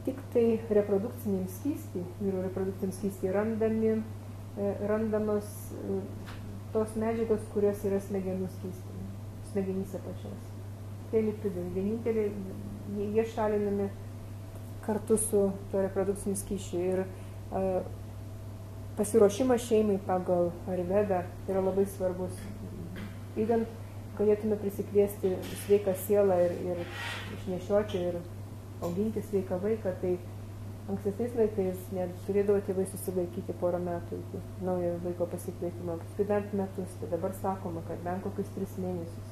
tik tai reprodukciniam skystį, vyrų reprodukciniam skystį randamos tos medžiagos, kurios yra smegenų skystymai, smegenyse pačios. Tai lipidai, vieninteliai, jie šalinami kartu su tuo reprodukciniu skysčiu. Ir pasiruošimas šeimai pagal Ayurvedą yra labai svarbus. Įdant galėtume prisikviesti sveiką sielą ir išnešioti ir auginti sveiką vaiką, tai ankstesniais laikais net turėdavo tėvai susilaikyti porą metų iki naujo vaiko pasikvietimo, paskui dar metus, tai dabar sakoma, kad bent kokius 3 mėnesius,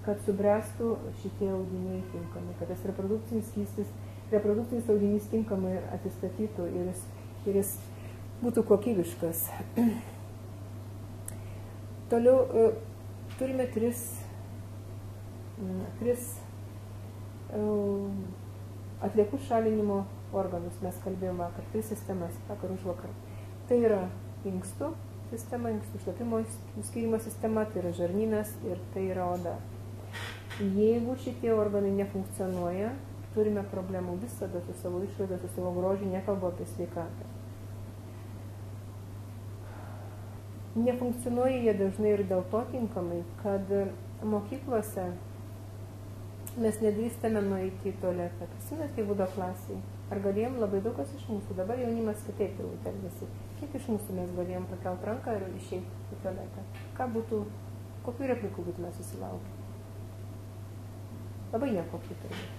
kad subręstų šitie audiniai tinkami, kad tas reprodukcinis audinys tinkamai atsistatytų ir jis būtų kokybiškas. Toliau turime 3 atliekų šalinimo organus. Mes kalbėjome vakar, 3 sistemas, vakar už vakar. Tai yra inkstų sistema, inkstų šlapimo skyrimo sistema, tai yra žarnynas ir tai yra oda. Jeigu šitie organai nefunkcionuoja, turime problemų visada su savo išvaizda, su savo grožiu, nekalbu apie sveikatą. Nefunkcionuoja jie dažnai ir dėl to tinkamai, kad mokyklose mes nedrįstame nueiti į tualetą. Prisimenat, kai būdo klasiai? Ar galėjom labai daug kas iš mūsų? Dabar jaunimas kitaip jau elgiasi. Kiek iš mūsų mes galėjom pakelt ranką ir išeiti į tualetą? Kokių replikų būtume susilaukę? Labai nekokių turbūt.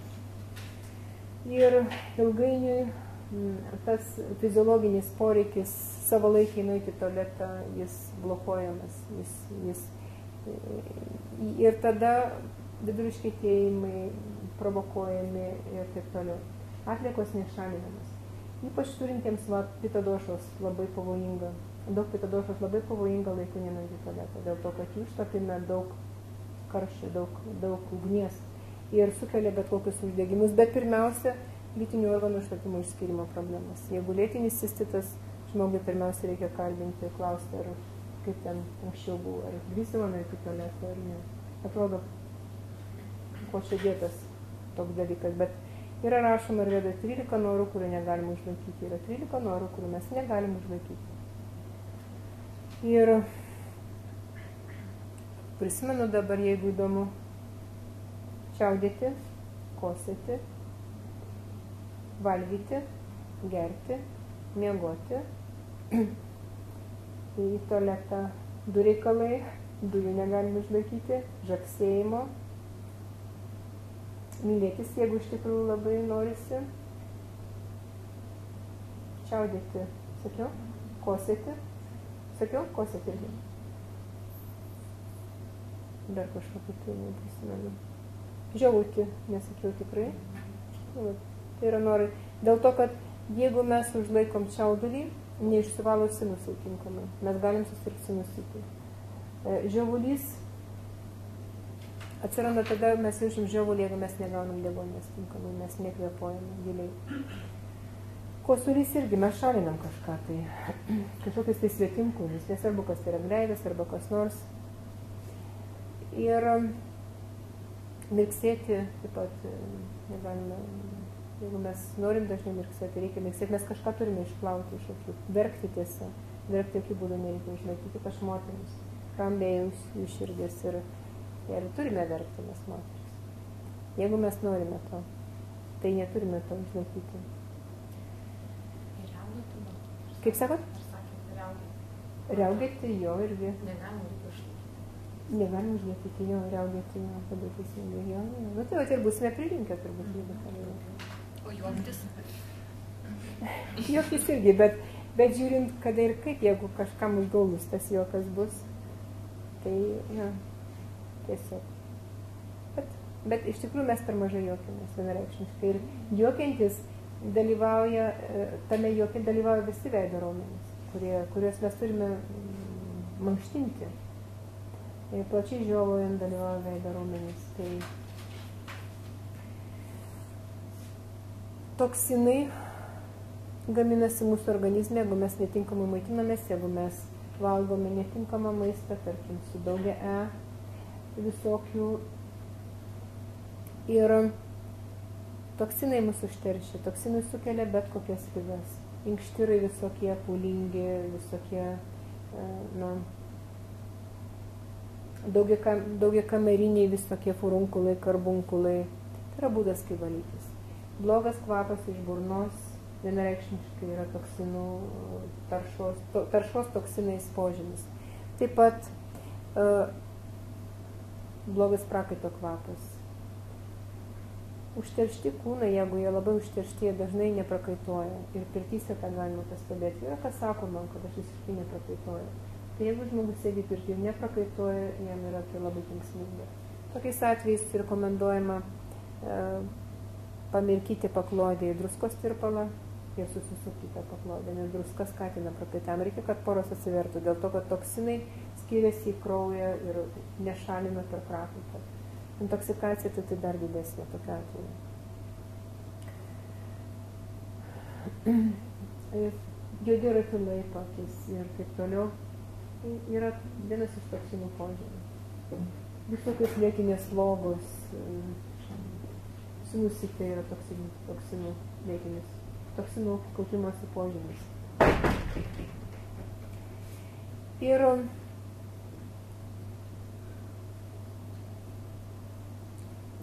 Ir ilgainiui tas fiziologinis poreikis savalaikiai nueiti į tualetą, jis blokuojamas. Ir tada viduriškėtėjimai provokuojami ir taip toliau. Atliekos nešalinamas. Ypač turintiems pitadošos labai pavojinga. Daug pitadošos labai pavojinga laiku nenueiti į tualetą, dėl to, kad jų išlapime daug karščio, daug ugnies ir sukelia bet kokius uždegimus. Bet pirmiausia, lytinių organų išlapimo išskyrimo problemas. Jeigu lėtinis cistitas, žmogui pirmiausia reikia kalbinti ir klausti, ar kaip ten anksčiau buvo, ar drįsimo nueiti į tualetą, ar ne. Atrodo, ko čia dėtas toks dalykas, bet yra rašoma Ayurvedoje 13 norų, kurių negalim užlaikyti. Yra 13 norų, kurių mes negalim užlaikyti. Ir prisimenu dabar, jeigu įdomu, čiaudėti, kosėti, valgyti, gerti, miegoti, į tualetą 2 reikalai, 2 negalim užlaikyti, žagsėjimo, mylėtis, jeigu iš tikrųjų labai norisi, čiaudėti, sakiau, kosėti, irgi. Dar kažkokį tai neprisimenu. Žiaukti, nesakiau tikrai. Tai yra norai. Dėl to, kad jeigu mes užlaikom čiaudulį, neišsivalo sinusai tinkamai. Mes galim susirgti sinusitu. Žiaulys atsiranda tada, mes jaučiam žiaulį, jeigu mes negaunam deguonies tinkamai, mes nekvėpuojame giliai. Kosulys irgi, mes šalinam kažką tai, kažkokius tai svetimkūnius, nesvarbu, kas tai yra gleives arba kas nors. Ir mirksėti, taip pat, negalime, jeigu mes norim dažnai mirksėti, reikia mirksėti, mes kažką turime išplauti iš akių, verkti tiesa, verkti jokių būdų nereikia užlaikyti, ypač moterims, rambėjus jų širdis ir turime verkti mes moteris. Jeigu mes norime to, tai neturime to užlaikyti. Kaip sakot? Riaugėti jo irgi. Negalima reikia išlaikyti. Negalim uždėti jo, raugėti jo, padėti teisingai jo. Nu tai ir būsime pririnkę turbūt. O juoktis? Juoktis irgi, bet žiūrint, kada ir kaip, jeigu kažkam užgaulus tas juokas bus, tai, na, tiesiog. Bet iš tikrųjų mes per mažai juokiamės vienareikšmiškai. Ir juokiantis dalyvauja, tame juoke dalyvauja visi veido raumenys, kuriuos mes turime mankštinti. Ir plačiai žiovojant dalyvauja veido raumenys. Tai toksinai gaminasi mūsų organizme, jeigu mes netinkamai maitinamės, jeigu mes valgome netinkamą maistą, tarkim, su daugia visokių. Ir toksinai mūsų užteršia, toksinai sukelia bet kokias ligas. Inkštirai visokie, pūlingi, visokie, na, daugiakameriniai visokie furunkulai, karbunkulai. Tai yra būdas kaip valytis. Blogas kvapas iš burnos vienareikšmiškai yra toksinų taršos toksinais požymis. Taip pat blogas prakaito kvapas. Užteršti kūnai, jeigu jie labai užteršti, jie dažnai neprakaituoja. Ir pirtyse tą galima pastebėti. Yra kas sako man, kad aš visiškai neprakaituoju. Tai jeigu žmogus sėdi pirty ir neprakaituoja, jam yra tai labai kenksminga. Tokiais atvejais rekomenduojama pamirkyti paklodę į druskos tirpalą ir susisukti tą paklodę, nes druska skatina prakaitam. Reikia, kad poros atsivertų, dėl to, kad toksinai skiriasi į kraują ir nešalina per prakaitą. Intoksikacija tai dar didesnė tokia atveju. Juodi ratilai patys ir taip toliau yra vienas iš toksinų požymių. Visokios lėtinės slogos, sinusitai yra toksinų lėtinis, toksinų kaupimosi požymis. Ir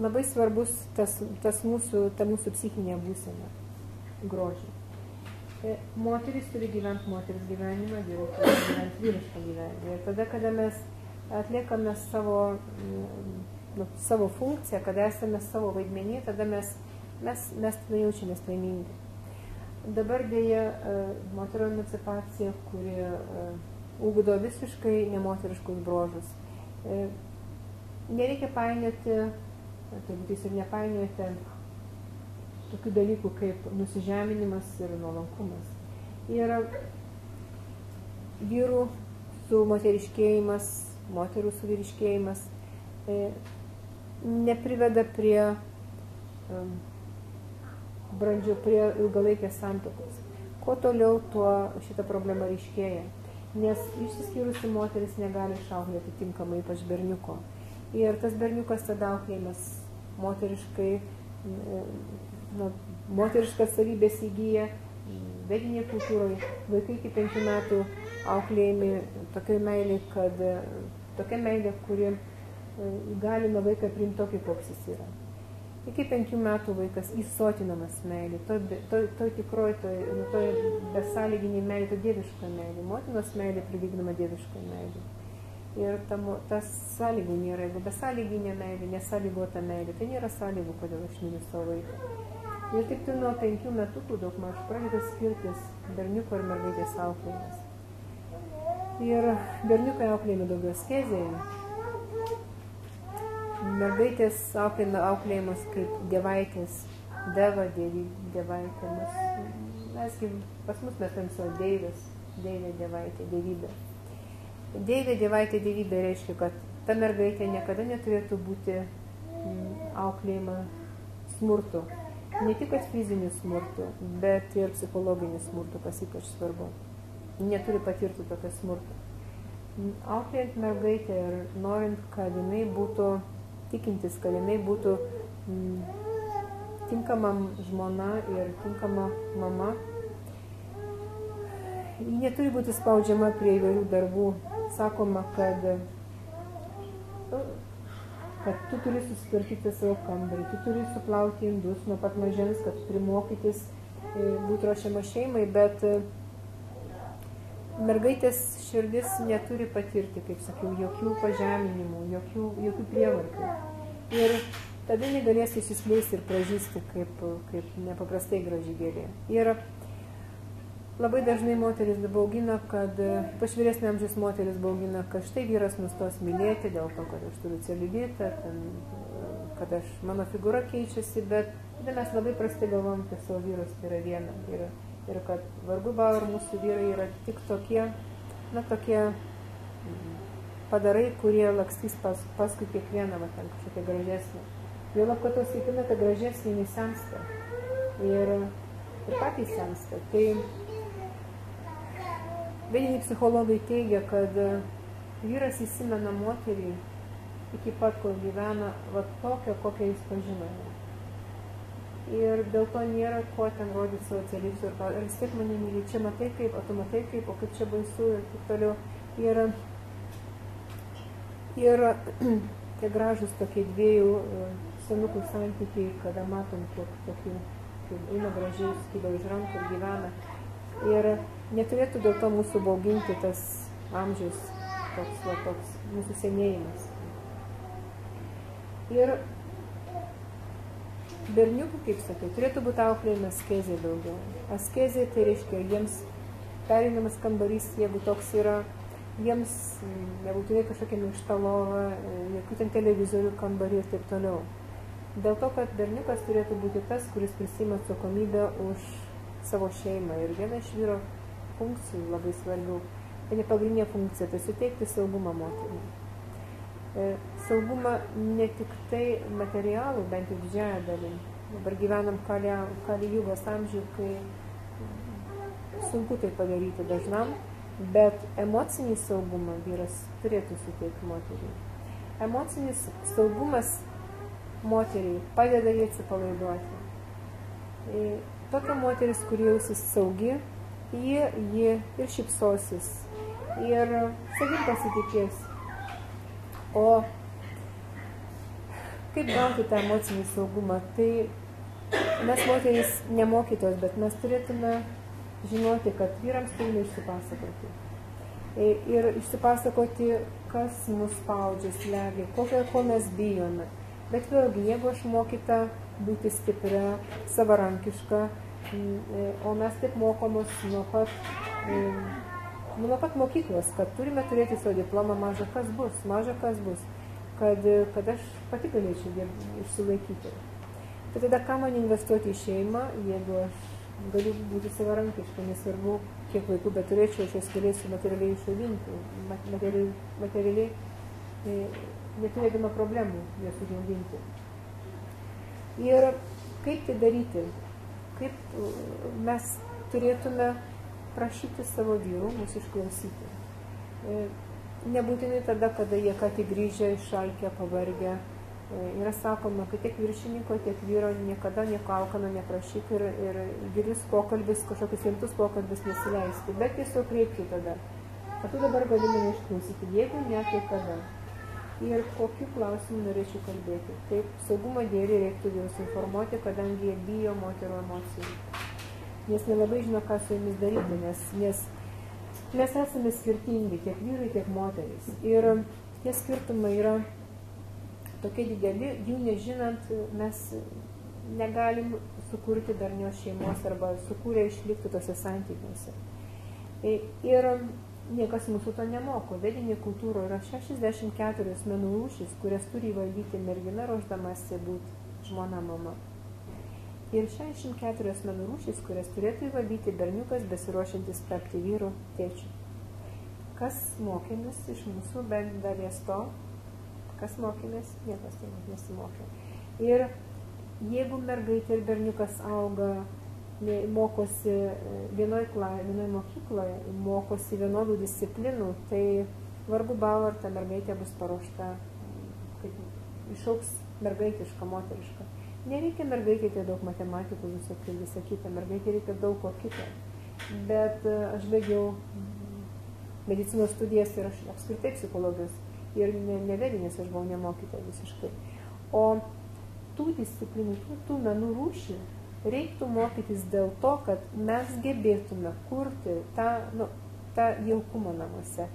labai svarbus ta mūsų psichinė būsena, grožį. Moteris turi gyventi moteris gyvenimą, vyras turi gyventi vyrišką gyvenimą. Ir tada, kada mes atliekame savo funkciją, kada esame savo vaidmenį, tada mes tada jaučiamės laimingi. Dabar dėja moterų emancipacija, kuri ugdo visiškai nemoteriškus bruožus. Nereikia painioti, turbūt jūs ir nepainiojate, tokių dalykų kaip nusižeminimas ir nuolankumas. Ir vyrų su moteriškėjimas, moterų su vyriškėjimas nepriveda prie ilgalaikės santuokos. Kuo toliau, tuo šita problema ryškėja, nes išsiskyrusi moteris negali išauklėti tinkamai, ypač berniuko. Ir tas berniukas tada auklėjimas moteriškas savybės įgyja vedinėje kultūroje. Vaikai iki 5 metų auklėjami tokia meilė, kuri įgalina vaiką priimti tokį, koks jis yra. Iki 5 metų vaikas įsotinamas meilė, toj tikroji, toj besąlyginė meilė, toj dieviška meilė. Motinos meilė prilygdama dieviškai meilė. Ir tas sąlygų nėra. Jeigu besąlyginė meilė, nesąlygota meilė, tai nėra sąlygų, kodėl aš myliu savo vaiką. Ir tik tai nuo 5 metukų daugmaž pradeda skirtis berniuko ir mergaitės auklėjimas. Ir berniukai auklėjami daugiau askezėje. Mergaitės auklėjimas kaip dievaitės, deva, dievaitė. Pas mus mes turim savo deivės, deivė, dievaitė, dievybė. Deivė, dievaitė, dievybė reiškia, kad ta mergaitė niekada neturėtų būti auklėjama smurtu. Ne tik fiziniu smurtu, bet ir psichologiniu smurtu, kas ypač svarbu. Neturi patirti tokio smurto. Auklėjant mergaitę ir norint, kad jinai būtų tikintis, kad jinai būtų tinkama žmona ir tinkama mama, ji neturi būti spaudžiama prie įvairių darbų. Sakoma, kad tu turi susitvarkyti savo kambarį, tu turi suplauti indus nuo pat mažens, kad tu turi mokytis būti ruošiama šeimai, bet mergaitės širdis neturi patirti, kaip sakiau, jokių pažeminimų, jokių prievartų. Ir tada negalės įsiskleisti ir pražysti kaip nepaprastai graži gėlė. Ir labai dažnai moteris baugina, kad, ypač vyresnio amžiaus moteris baugina, kad štai vyras nustos mylėti dėl to, kad aš turiu celiulitą, kad mano figūra keičiasi, bet tada mes labai prastai galvom, kad savo vyrus tai yra viena. Ir kad vargu bau ir mūsų vyrai yra tik tokie padarai, kurie lakstys paskui kiekvieną, ten kažkokią gražesnį. Vėlap, kad tos kiekviena, kad gražesnį nesensta. Ir patys sensta. Tai vieni psichologai teigia, kad vyras įsimena moterį iki pat, kol gyvena, va tokią, kokią jis pažinojo. Ir dėl to nėra ko ten rodyti savo celiulitų ir vis tiek mane myli, čia matai kaip, o tu matai kaip, o kaip čia baisu ir taip toliau. Ir tie gražus tokie dviejų senukų santykiai, kada matom tokių, kaip eina gražiai, skydo iš rankų ir gyvena. Ir neturėtų dėl to mūsų bauginti tas amžius, toks mūsų senėjimas. Ir berniukų, kaip sakai, turėtų būti auklėjama askezė daugiau. Askezė tai reiškia jiems pereinamas kambarys, jeigu toks yra, jiems nebūtinai kažkokia minkšta lova, jokių ten televizorių kambarį ir taip toliau. Dėl to, kad berniukas turėtų būti tas, kuris prisiima atsakomybę už savo šeimą. Ir viena iš vyro funkcijų labai svarbių, tai pagrindinė funkcija, tai suteikti saugumą moteriai. Saugumą ne tik tai materialų, bent jau didžiąją dalim. Dabar gyvenam Kali Jugos amžių, kai sunku tai padaryti dažnam, bet emocinį saugumą vyras turėtų suteikti moteriai. Emocinis saugumas moteriai padeda jį atsipalaiduoti. Tokia moteris, kuri jausis saugi, ji ir šypsosis, ir savim pasitikės. O kaip gauti tą emocinį saugumą? Tai mes moterys nemokytos, bet mes turėtume žinoti, kad vyrams turime išsipasakoti. Ir išsipasakoti, kas mus spaudžia, slegia, ko mes bijome. Bet vėlgi, jeigu aš mokyta būti stipria, savarankiška, o mes taip mokomos nuo pat mokyklos, kad turime turėti savo diplomą, maža kas bus, kad aš pati galėčiau išsilaikyti. Tai tada ką man investuoti į šeimą, jeigu aš galiu būti savarankiška, nesvarbu, kiek vaikų, bet turėčiau, aš jas galėsiu materialiai išauginti, materialiai neturėdama problemų jas užauginti. Ir kaip tai daryti? Kaip mes turėtume prašyti savo vyrų mūsų išklausyti. Nebūtinai tada, kada jie ką tik grįžę, išalkę, pavargę. Yra sakoma, kad tiek viršininko, tiek vyro niekada nieko alkano neprašyk ir gilius pokalbis, kažkokius rimtus pokalbis nesileisti. Bet tiesiog kreipti tada, kad tu dabar gali mane išklausyti. Jeigu ne, tai kada? Ir kokiu klausimu norėčiau kalbėti. Taip, saugumo dėlį reiktų vyrus informuoti, kadangi jie bijo moterų emocijų. Nes nelabai žino, ką su jomis daryti, nes mes esame skirtingi, tiek vyrai, tiek moterys. Ir tie skirtumai yra tokie dideli, jų nežinant, mes negalim sukurti darnios šeimos arba sukūrę išlikti tose santykiuose. Ir niekas mūsų to nemoko. Vedinė kultūra yra 64 menų rūšys, kurias turi įvaldyti mergina, ruošdamasi būti žmona, mama. Ir 64 menų rūšys, kurias turėtų įvaldyti berniukas besiruošiantis tapti vyru, tėčiu. Kas mokėmės iš mūsų bent dalies to, kas mokėmės, niekas tai nesimokė. Ir jeigu mergaitė ir berniukas auga, mokosi vienoje mokykloje, mokosi vienodų disciplinų, tai vargu bau ar ta mergaitė bus paruošta, kaip išaugs mergaitiška, moteriška. Nereikia mergaitė tai daug matematikų, visą kitą, mergaitė reikia daug ko kito. Bet aš baigiau medicinos studijas ir aš apskritai psichologijos ir nevedinės, aš buvau nemokyta visiškai. O tų disciplinų, tų menų rūšių reiktų mokytis dėl to, kad mes gebėtume kurti tą tą jaukumą namuose.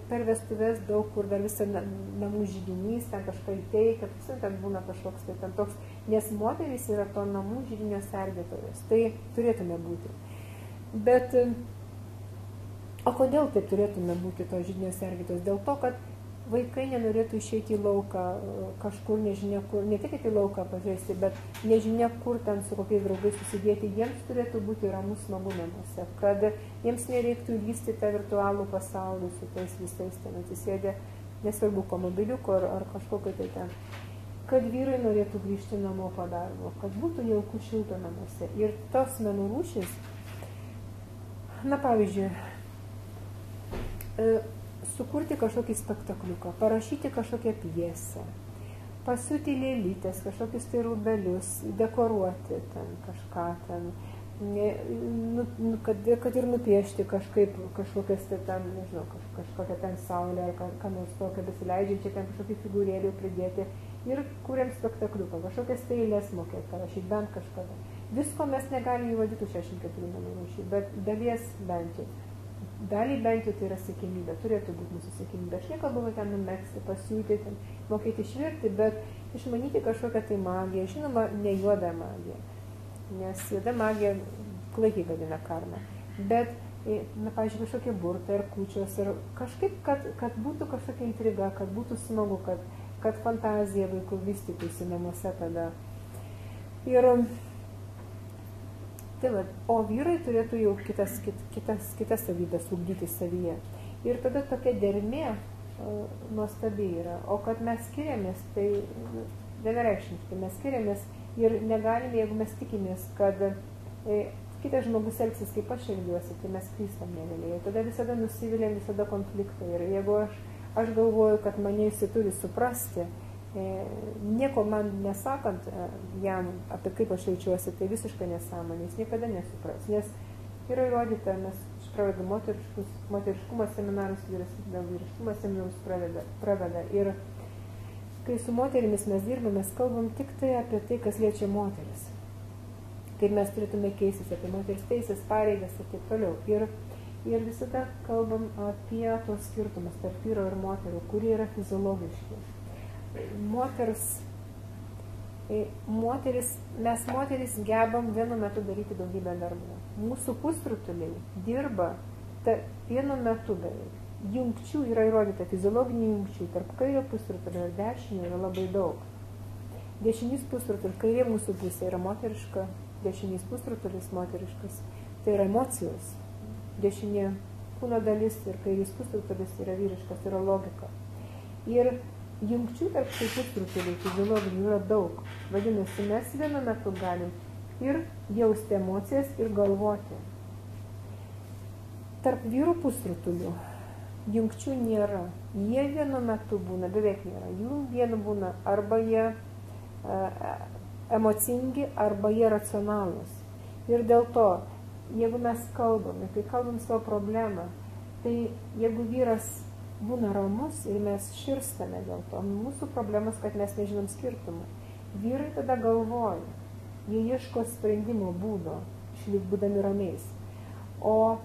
Per vestuves daug kur dar visą namų židinys, ten kažką įteikia, ten būna kažkoks tai ten toks, nes moterys yra to namų židinio sergėtojos. Tai turėtume būti. Bet, o kodėl taip turėtume būti to židinio sergėtojos? Dėl to, kad vaikai nenorėtų išeiti į lauką kažkur, nežinia kur, ne tik į lauką pažaisti, bet nežinia kur ten su kokiais draugais susidėti, jiems turėtų būti ramus smagu namuose, kad jiems nereiktų lysti tą virtualų pasaulį su tais visais ten atsisėdę, nesvarbu komobiliuko ar kažkokio tai ten, kad vyrai norėtų grįžti namo po darbo, kad būtų jauku šilta namuose. Ir tos menų rūšys, na pavyzdžiui, sukurti kažkokį spektakliuką, parašyti kažkokią pjesę, pasiūti lėlytės, kažkokius tai rūbelius, dekoruoti ten kažką ten, kad ir nupiešti kažkaip kažkokias tai ten, nežinau, kažkokią ten saulę ar ką nors tokio besileidžiančią, ten kažkokį figūrėlių pridėti ir kūrėm spektakliuką, kažkokias tai eilės mokėti parašyti, bent kažkada. Visko mes negalime įvadyti 64 menų rūšių, bet dalies bent jau. Dalį bent jau tai yra siekimybė, turėtų būti mūsų siekimybė. Aš nekalbu ten numegzti, pasiūti, mokėti švirti, bet išmanyti kažkokią tai magiją. Žinoma, ne juodą magiją, nes juoda magija klaikiai gadina karmą. Bet, na, pavyzdžiui, kažkokie burtai ar kūčios, ir kažkaip, kad būtų kažkokia intriga, kad būtų smagu, kad fantazija vaikų vystytųsi namuose tada. Ir tai va, o vyrai turėtų jau kitas savybės ugdyti savyje. Ir tada tokia dermė nuostabi yra. O kad mes skiriamės, tai vienareikšmiškai mes skiriamės ir negalime, jeigu mes tikimės, kad kitas žmogus elgsis kaip aš elgiuosi, tai mes klystam negalėjai. Tada visada nusiviliam, visada konfliktai. Ir jeigu aš galvoju, kad mane jis turi suprasti, nieko man nesakant jam apie kaip aš jaučiuosi, tai visiškai nesąmonė, jis niekada nesupras, nes yra įrodyta, mes pravedam moteriškumo seminarus, vyriškumo seminarus praveda ir kai su moterimis mes dirbame, mes kalbam tik tai apie tai, kas liečia moteris, kaip mes turėtume keistis, apie moteris teisės, pareigas ir taip toliau. Ir visada kalbam apie tos skirtumus tarp vyro ir moterų, kurie yra fiziologiški. Mes moteris gebam vienu metu daryti daugybę darbų. Mūsų pusrutuliai dirba vienu metu beveik. Jungčių yra įrodyta, fiziologinių jungčių tarp kairio pusrutulio ir dešinio yra labai daug. Dešinys pusrutulis, kairė mūsų pusė yra moteriška, dešinys pusrutulis moteriškas, tai yra emocijos. Dešinė kūno dalis ir kairys pusrutulis yra vyriškas, yra logika. Ir jungčių tarp šių pusrutulių fiziologinių yra daug. Vadinasi, mes vienu metu galim ir jausti emocijas, ir galvoti. Tarp vyrų pusrutulių jungčių nėra. Jie vienu metu būna, beveik nėra. Jų vienu būna arba jie emocingi, arba jie racionalūs. Ir dėl to, jeigu mes kalbame, kai kalbam savo problemą, tai jeigu vyras būna ramus ir mes širstame dėl to. Mūsų problemas, kad mes nežinom skirtumų. Vyrai tada galvoja, jie ieško sprendimo būdo, būdami ramiais. O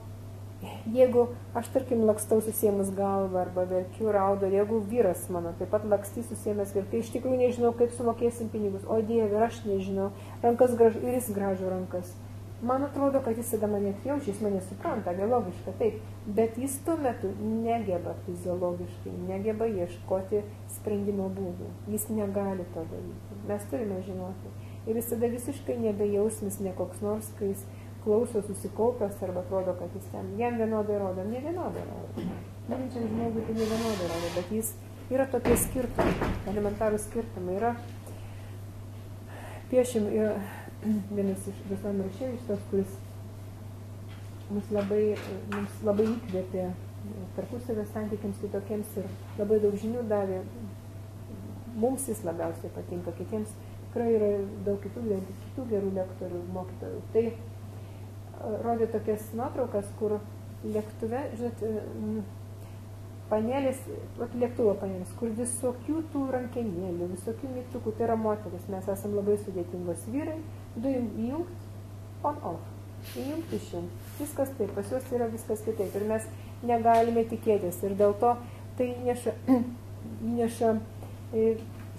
jeigu aš, tarkim, lakstau susiemus galvą arba verkiu, raudu, ir jeigu vyras mano taip pat lakstys susiemas verkiu, iš tikrųjų nežinau, kaip sumokėsim pinigus, o Dieve, ir aš nežinau, rankas gražu, ir jis gražu rankas. Man atrodo, kad jis tada mane atjaučia, jis mane supranta, logiška, taip, bet jis tuo metu negeba fiziologiškai, negeba ieškoti sprendimo būdų. Jis negali to daryti. Mes turime žinoti. Ir jis tada visiškai nebejausmis ne koks nors, kai jis klauso susikaupęs arba atrodo, kad jis ten jam vienodai rodo, ne vienodai rodo. Mylinčiam žmogui tai ne vienodai rodo, bet jis yra tokie skirtumai, elementarūs skirtumai. Yra piešim ir vienas iš Ruslanų rašėjų, šitas, kuris mums labai įkvėpė tarpusavio santykiams kitokiems ir labai daug žinių davė. Mums jis labiausiai patinka, kitiems tikrai yra daug kitų gerų lektorių, mokytojų. Tai rodė tokias nuotraukas, kur lėktuve, žinot, panelės, lėktuvo panelės, kur visokių tų rankenėlių, visokių mygtukų, tai yra moteris, mes esam labai sudėtingos vyrai, du įjungt, on-off, įjungt, išjungt, viskas taip, pas juos yra viskas kitaip. Ir mes negalime tikėtis. Ir dėl to tai įneša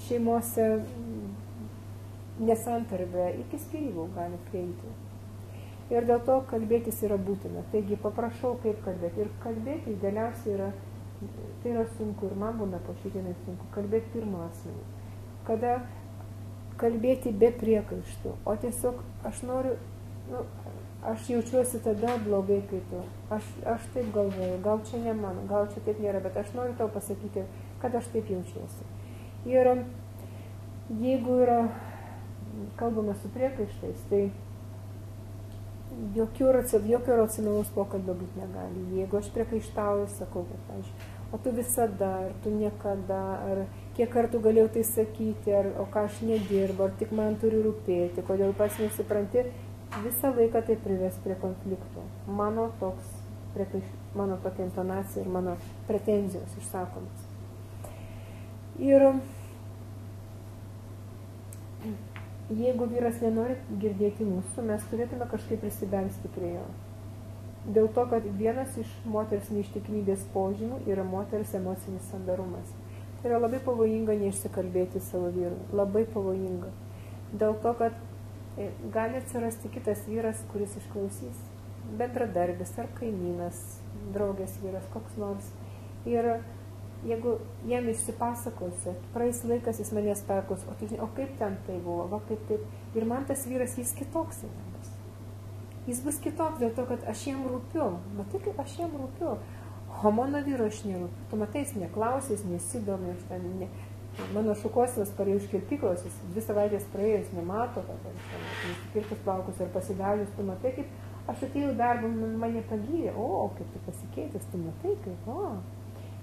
šeimose nesantarbę, iki skyrybų gali prieiti. Ir dėl to kalbėtis yra būtina. Taigi paprašau, kaip kalbėti. Ir kalbėti galiausiai yra, tai yra sunku. Ir man būna po šiandienai sunku kalbėti pirmą asmenį. Kada kalbėti be priekaištų, o tiesiog aš noriu, aš jaučiuosi tada blogai kaip tu. Aš taip galvoju, gal čia ne man, gal čia taip nėra, bet aš noriu tau pasakyti, kad aš taip jaučiuosi. Ir jeigu yra kalbama su priekaištais, tai jokio racionalaus pokalbio būti negali. Jeigu aš priekaištauju, sakau, kad, pavyzdžiui, o tu visada, ar tu niekada, ar kiek kartų galėjau tai sakyti, o ką aš nedirbu, ar tik man turi rūpėti, kodėl pats nesupranti, visą laiką tai prives prie konflikto. Mano tokia intonacija ir mano pretenzijos išsakomas. Ir jeigu vyras nenori girdėti mūsų, mes turėtume kažkaip prisibelsti prie jo. Dėl to, kad vienas iš moters neištikimybės požymių yra moters emocinis sandarumas. Tai yra labai pavojinga neišsikalbėti savo vyrui. Labai pavojinga. Dėl to, kad gali atsirasti kitas vyras, kuris išklausys. Bendradarbis ar kaimynas, draugės vyras, koks nors. Ir jeigu jam išsipasakosi, praeis laikas, jis manęs perklaus, o kaip ten tai buvo, va kaip taip. Ir man tas vyras, jis kitoks nebus. Jis bus kitoks dėl to, kad aš jam rūpiu. Matai, kaip aš jam rūpiu. O mano vyro aš nerūpiu. Tu matai, jis neklausys, nesidomi, aš ten mano šukuosilas parėjau iš kirpyklos, jis 2 savaitės praėjo, jis nemato, kad nusipirkus plaukus ar pasidalius, tu matai, kaip aš atėjau darbą, mane pagyrė, kaip tu pasikeitęs, tu matai, kaip,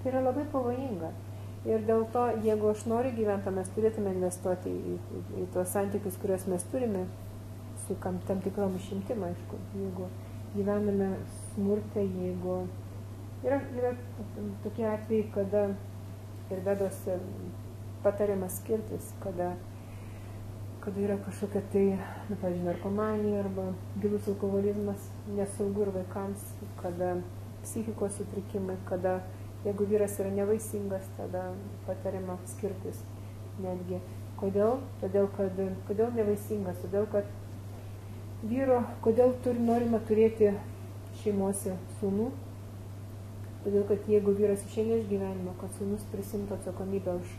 Tai yra labai pavojinga. Ir dėl to, jeigu aš noriu gyventi, mes turėtume investuoti į tuos santykius, kuriuos mes turime, su tam tikrom išimtim, aišku, jeigu gyvename smurte, jeigu yra tokie atvejai, kada ir vedose patariama skirtis, kada yra kažkokia tai, pavyzdžiui, narkomanija arba gilus alkoholizmas, nesaugu ir vaikams, kada psichikos sutrikimai, kada jeigu vyras yra nevaisingas, tada patariama skirtis netgi. Kodėl? Kodėl nevaisingas? Todėl, kad kodėl norima turėti šeimose sūnų? Todėl, kad jeigu vyras išeina iš gyvenimo, kad sūnus prisimtų atsakomybę už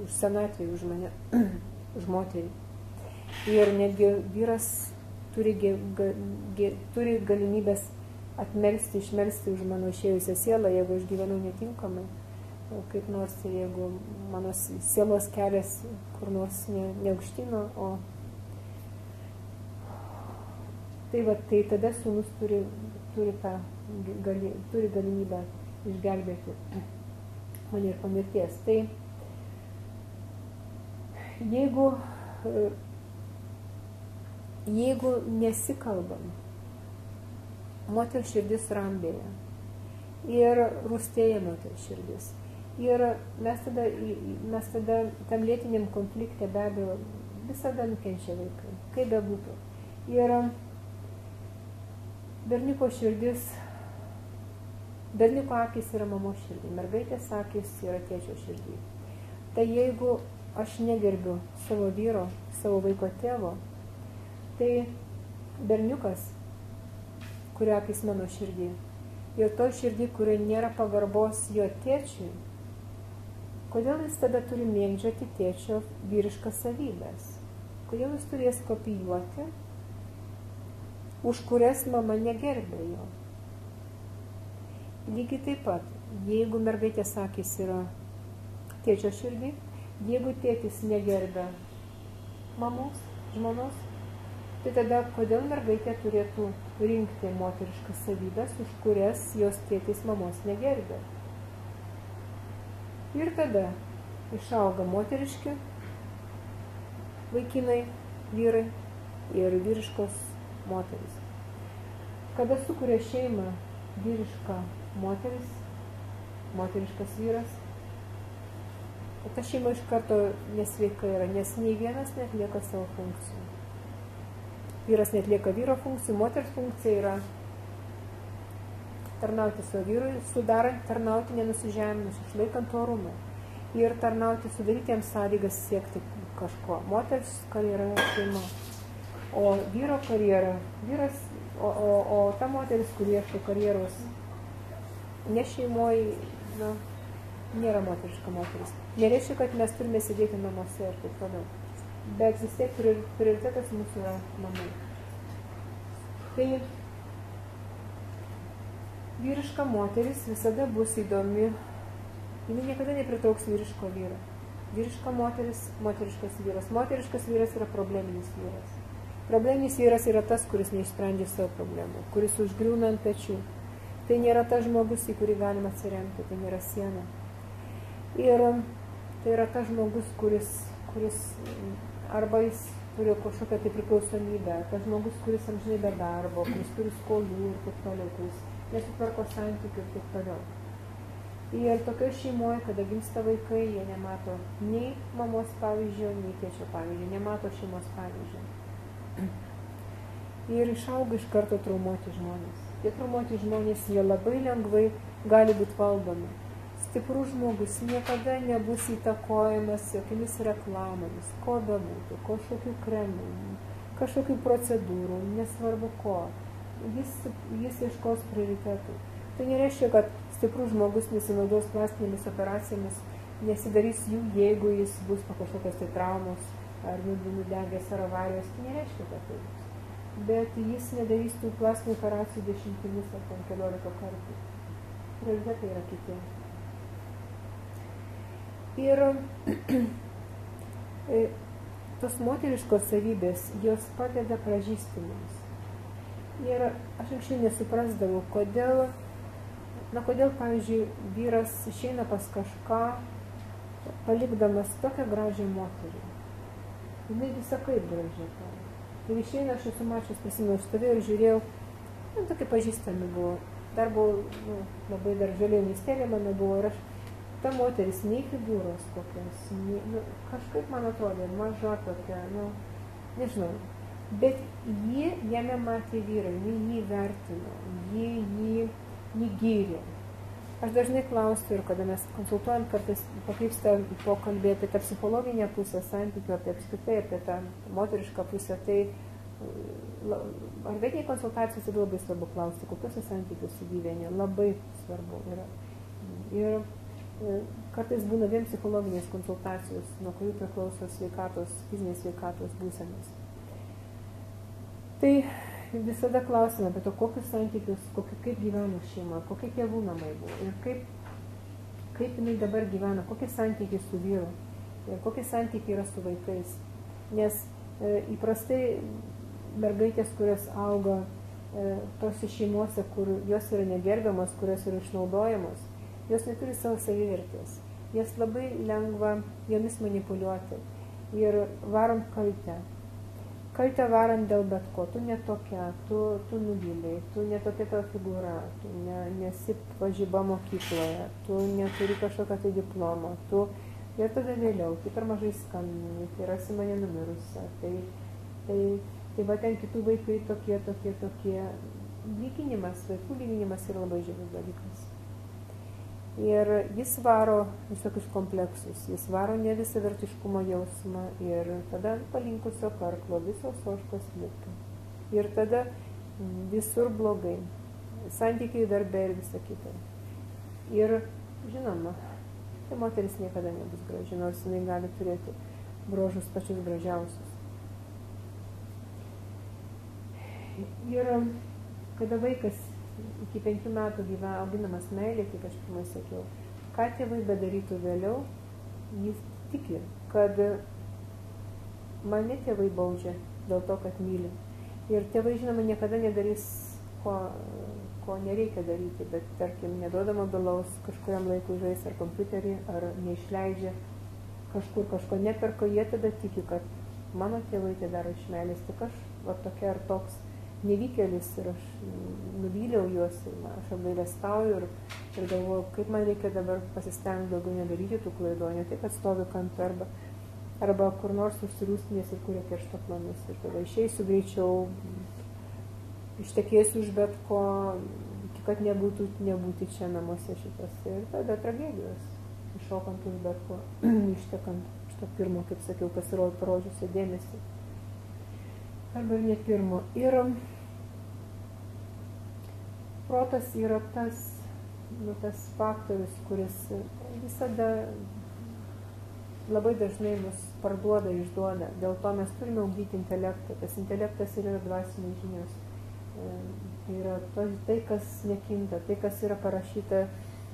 senatvę, už mane, už moterį. Ir netgi vyras turi galimybės išmelsti už mano išėjusią sielą, jeigu aš gyvenau netinkamai, kaip nors, jeigu mano sielos kelias kur nors neaukštino, tai tada sūnus turi galimybę išgelbėti mane ir po mirties. Tai jeigu nesikalbam, moters širdis rambėja ir rūstėja moters širdis. Ir mes tada tam lėtiniam konflikte be abejo visada nukenčia vaikai, kaip bebūtų. Ir berniuko akis yra mamos širdį, mergaitės akis yra tėčio širdį. Tai jeigu aš negerbiu savo vyro, savo vaiko tėvo, tai berniukas, kurio akis mano širdį, ir to širdį, kurio nėra pagarbos jo tėčiui, kodėl jis tada turi mėgdžioti tėčio vyriškas savybės? Kodėl jis turės kopijuoti, už kurias mama negerbė jo? Lygiai taip pat, jeigu mergaitės akis yra tėčio širdį, jeigu tėtis negerbė mamos, žmonos, tai tada kodėl mergaitė turėtų rinkti moteriškas savybės, už kurias jos tėtis mamos negerbė? Ir tada išauga moteriški vaikinai, vyrai ir vyriškos moteris. Kada sukuria šeimą vyriška moteris, moteriškas vyras, ta šeima iš karto nesveika yra, nes nei vienas neatlieka savo funkcijų. Vyras neatlieka vyro funkcijų, moters funkcija yra tarnauti savo vyrui, sudarant tarnauti nenusižeminus, išlaikant orumą. Ir tarnauti, sudaryti jiems sąlygas siekti kažko. Moters karjera šeima. O vyro karjera, o ta moteris, kurie ieško karjeros ne šeimoje, nėra moteriška moteris. Nereiškia, kad mes turime sėdėti namuose ir taip toliau. Bet vis tiek prioritetas mūsų yra namai. Tai vyriška moteris visada bus įdomi. Ji niekada nepritrauks vyriško vyro. Vyriška moteris, moteriškas vyras. Moteriškas vyras yra probleminis vyras. Probleminis vyras yra tas, kuris neišsprendžia savo problemų, kuris užgriūna ant pečių. Tai nėra tas žmogus, į kurį galima atsiremti, tai nėra siena. Ir tai yra tas žmogus, kuris arba jis turi kažkokią tai priklausomybę, tas žmogus, kuris amžinai be darbo, kuris turi skolų ir taip toliau, kuris nesutvarko santykių ir taip toliau. Ir tokioje šeimoje, kada gimsta vaikai, jie nemato nei mamos pavyzdžio, nei tėčio pavyzdžio, nemato šeimos pavyzdžio. Ir išauga iš karto traumuoti žmonės. Tie traumuoti žmonės, jie labai lengvai gali būti valdomi. Stiprus žmogus niekada nebus įtakojamas jokiamis reklamomis, ko bebūtų, kažkokių kremų, kažkokių procedūrų, nesvarbu ko. Jis ieškos prioritetų. Tai nereiškia, kad stiprus žmogus nesinaudos plastinėmis operacijomis, nesidarys jų, jeigu jis bus po kažkokios tai traumos ar nudegęs ar avarijos. Tai nereiškia, kad tai bus. Bet jis nedarys tų plastinių operacijų 10 ar 15 kartų. Prioritetai yra kiti. Ir tos moteriškos savybės, jos padeda pražystymams. Ir aš anksčiau nesuprasdavau, kodėl, pavyzdžiui, vyras išeina pas kažką, palikdamas tokią gražią moterį. Jinai visą kaip gražią. Ir išeina, aš esu mačius, prisimenu, stovėjau ir žiūrėjau, tokie pažįstami buvo. Dar buvo, labai dar žalėjo misterija mano buvo, ir ta moteris, nei figūros kokios, kažkaip man atrodė, maža tokia, nežinau. Bet jie jame matė vyrą, jį vertino, jį gyrė. Aš dažnai klausiu ir kada mes konsultuojam, kartais pakrypsta pokalbį apie tą psichologinę pusę santykių, apie apskritai, apie tą moterišką pusę, tai arvetiniai konsultacijos yra labai svarbu klausti, kokiuose santykiuose gyveni, labai svarbu yra. Ir kartais būna vien psichologinės konsultacijos, nuo kurių priklauso sveikatos, fizinės sveikatos būsenos. Tai visada klausime apie to, kokius santykius, kaip gyveno šeima, kokie tėvų namai buvo ir kaip jinai dabar gyvena, kokie santykiai su vyru ir kokie santykiai yra su vaikais. Nes įprastai mergaitės, kurios auga tose šeimose, kur jos yra negerbiamas, kurios yra išnaudojamos, jos neturi savo savivertės. Jas labai lengva jomis manipuliuoti ir varom kaltę. Kaltę varant dėl bet ko. Tu netokia, tu nuvylei, tu netokia tavo figūra, tu nesi pažyba mokykloje, tu neturi kažkokio tai diplomo, ir tada vėliau, tu per mažai skambini, tai rasi mane numirusią. Tai va ten kitų vaikai tokie. Lyginimas, vaikų lyginimas yra labai žymus dalykas. Ir jis varo visokius kompleksus, jis varo nevisavertiškumo jausmą ir tada palinkusio karklo visos ožkos lieka. Ir tada visur blogai, santykiai darbe ir visa kita. Ir žinoma, tai moteris niekada nebus graži, nors jinai gali turėti bruožus pačius gražiausius. Ir kada vaikas iki 5 metų auginamas meilė, kaip aš pirmai sakiau, ką tėvai bedarytų vėliau, jis tiki, kad mane tėvai baudžia dėl to, kad myli. Ir tėvai, žinoma, niekada nedarys, ko nereikia daryti, bet, tarkim, neduodama belaus kažkuriam laikui žais ar kompiuterį, ar neišleidžia kažkur kažko neperka, jie tada tiki, kad mano tėvai tai daro iš meilės, tik aš va tokia ar toks nevykėlis ir aš nuvyliau juos ir aš apgailestauju ir galvoju, kaip man reikia dabar pasistengti daugiau nedaryti tų klaidų, ne tik atstovi kampe arba kur nors užsirūstinės ir kuria keršto planus. Ir tada išeisiu greičiau, ištekėsiu už bet ko, kad nebūti čia namuose šitas. Ir tada tragedijos, iššokant už bet ko, ištekant iš to pirmo, kaip sakiau, parodžiusio dėmesį. Arba ir ne pirmo. Ir protas yra tas faktorius, kuris visada labai dažnai mus parduoda, išduoda. Dėl to mes turime ugdyti intelektą. Tas intelektas yra dvasinės žinios. Tai yra tai, kas nekinta, tai, kas yra parašyta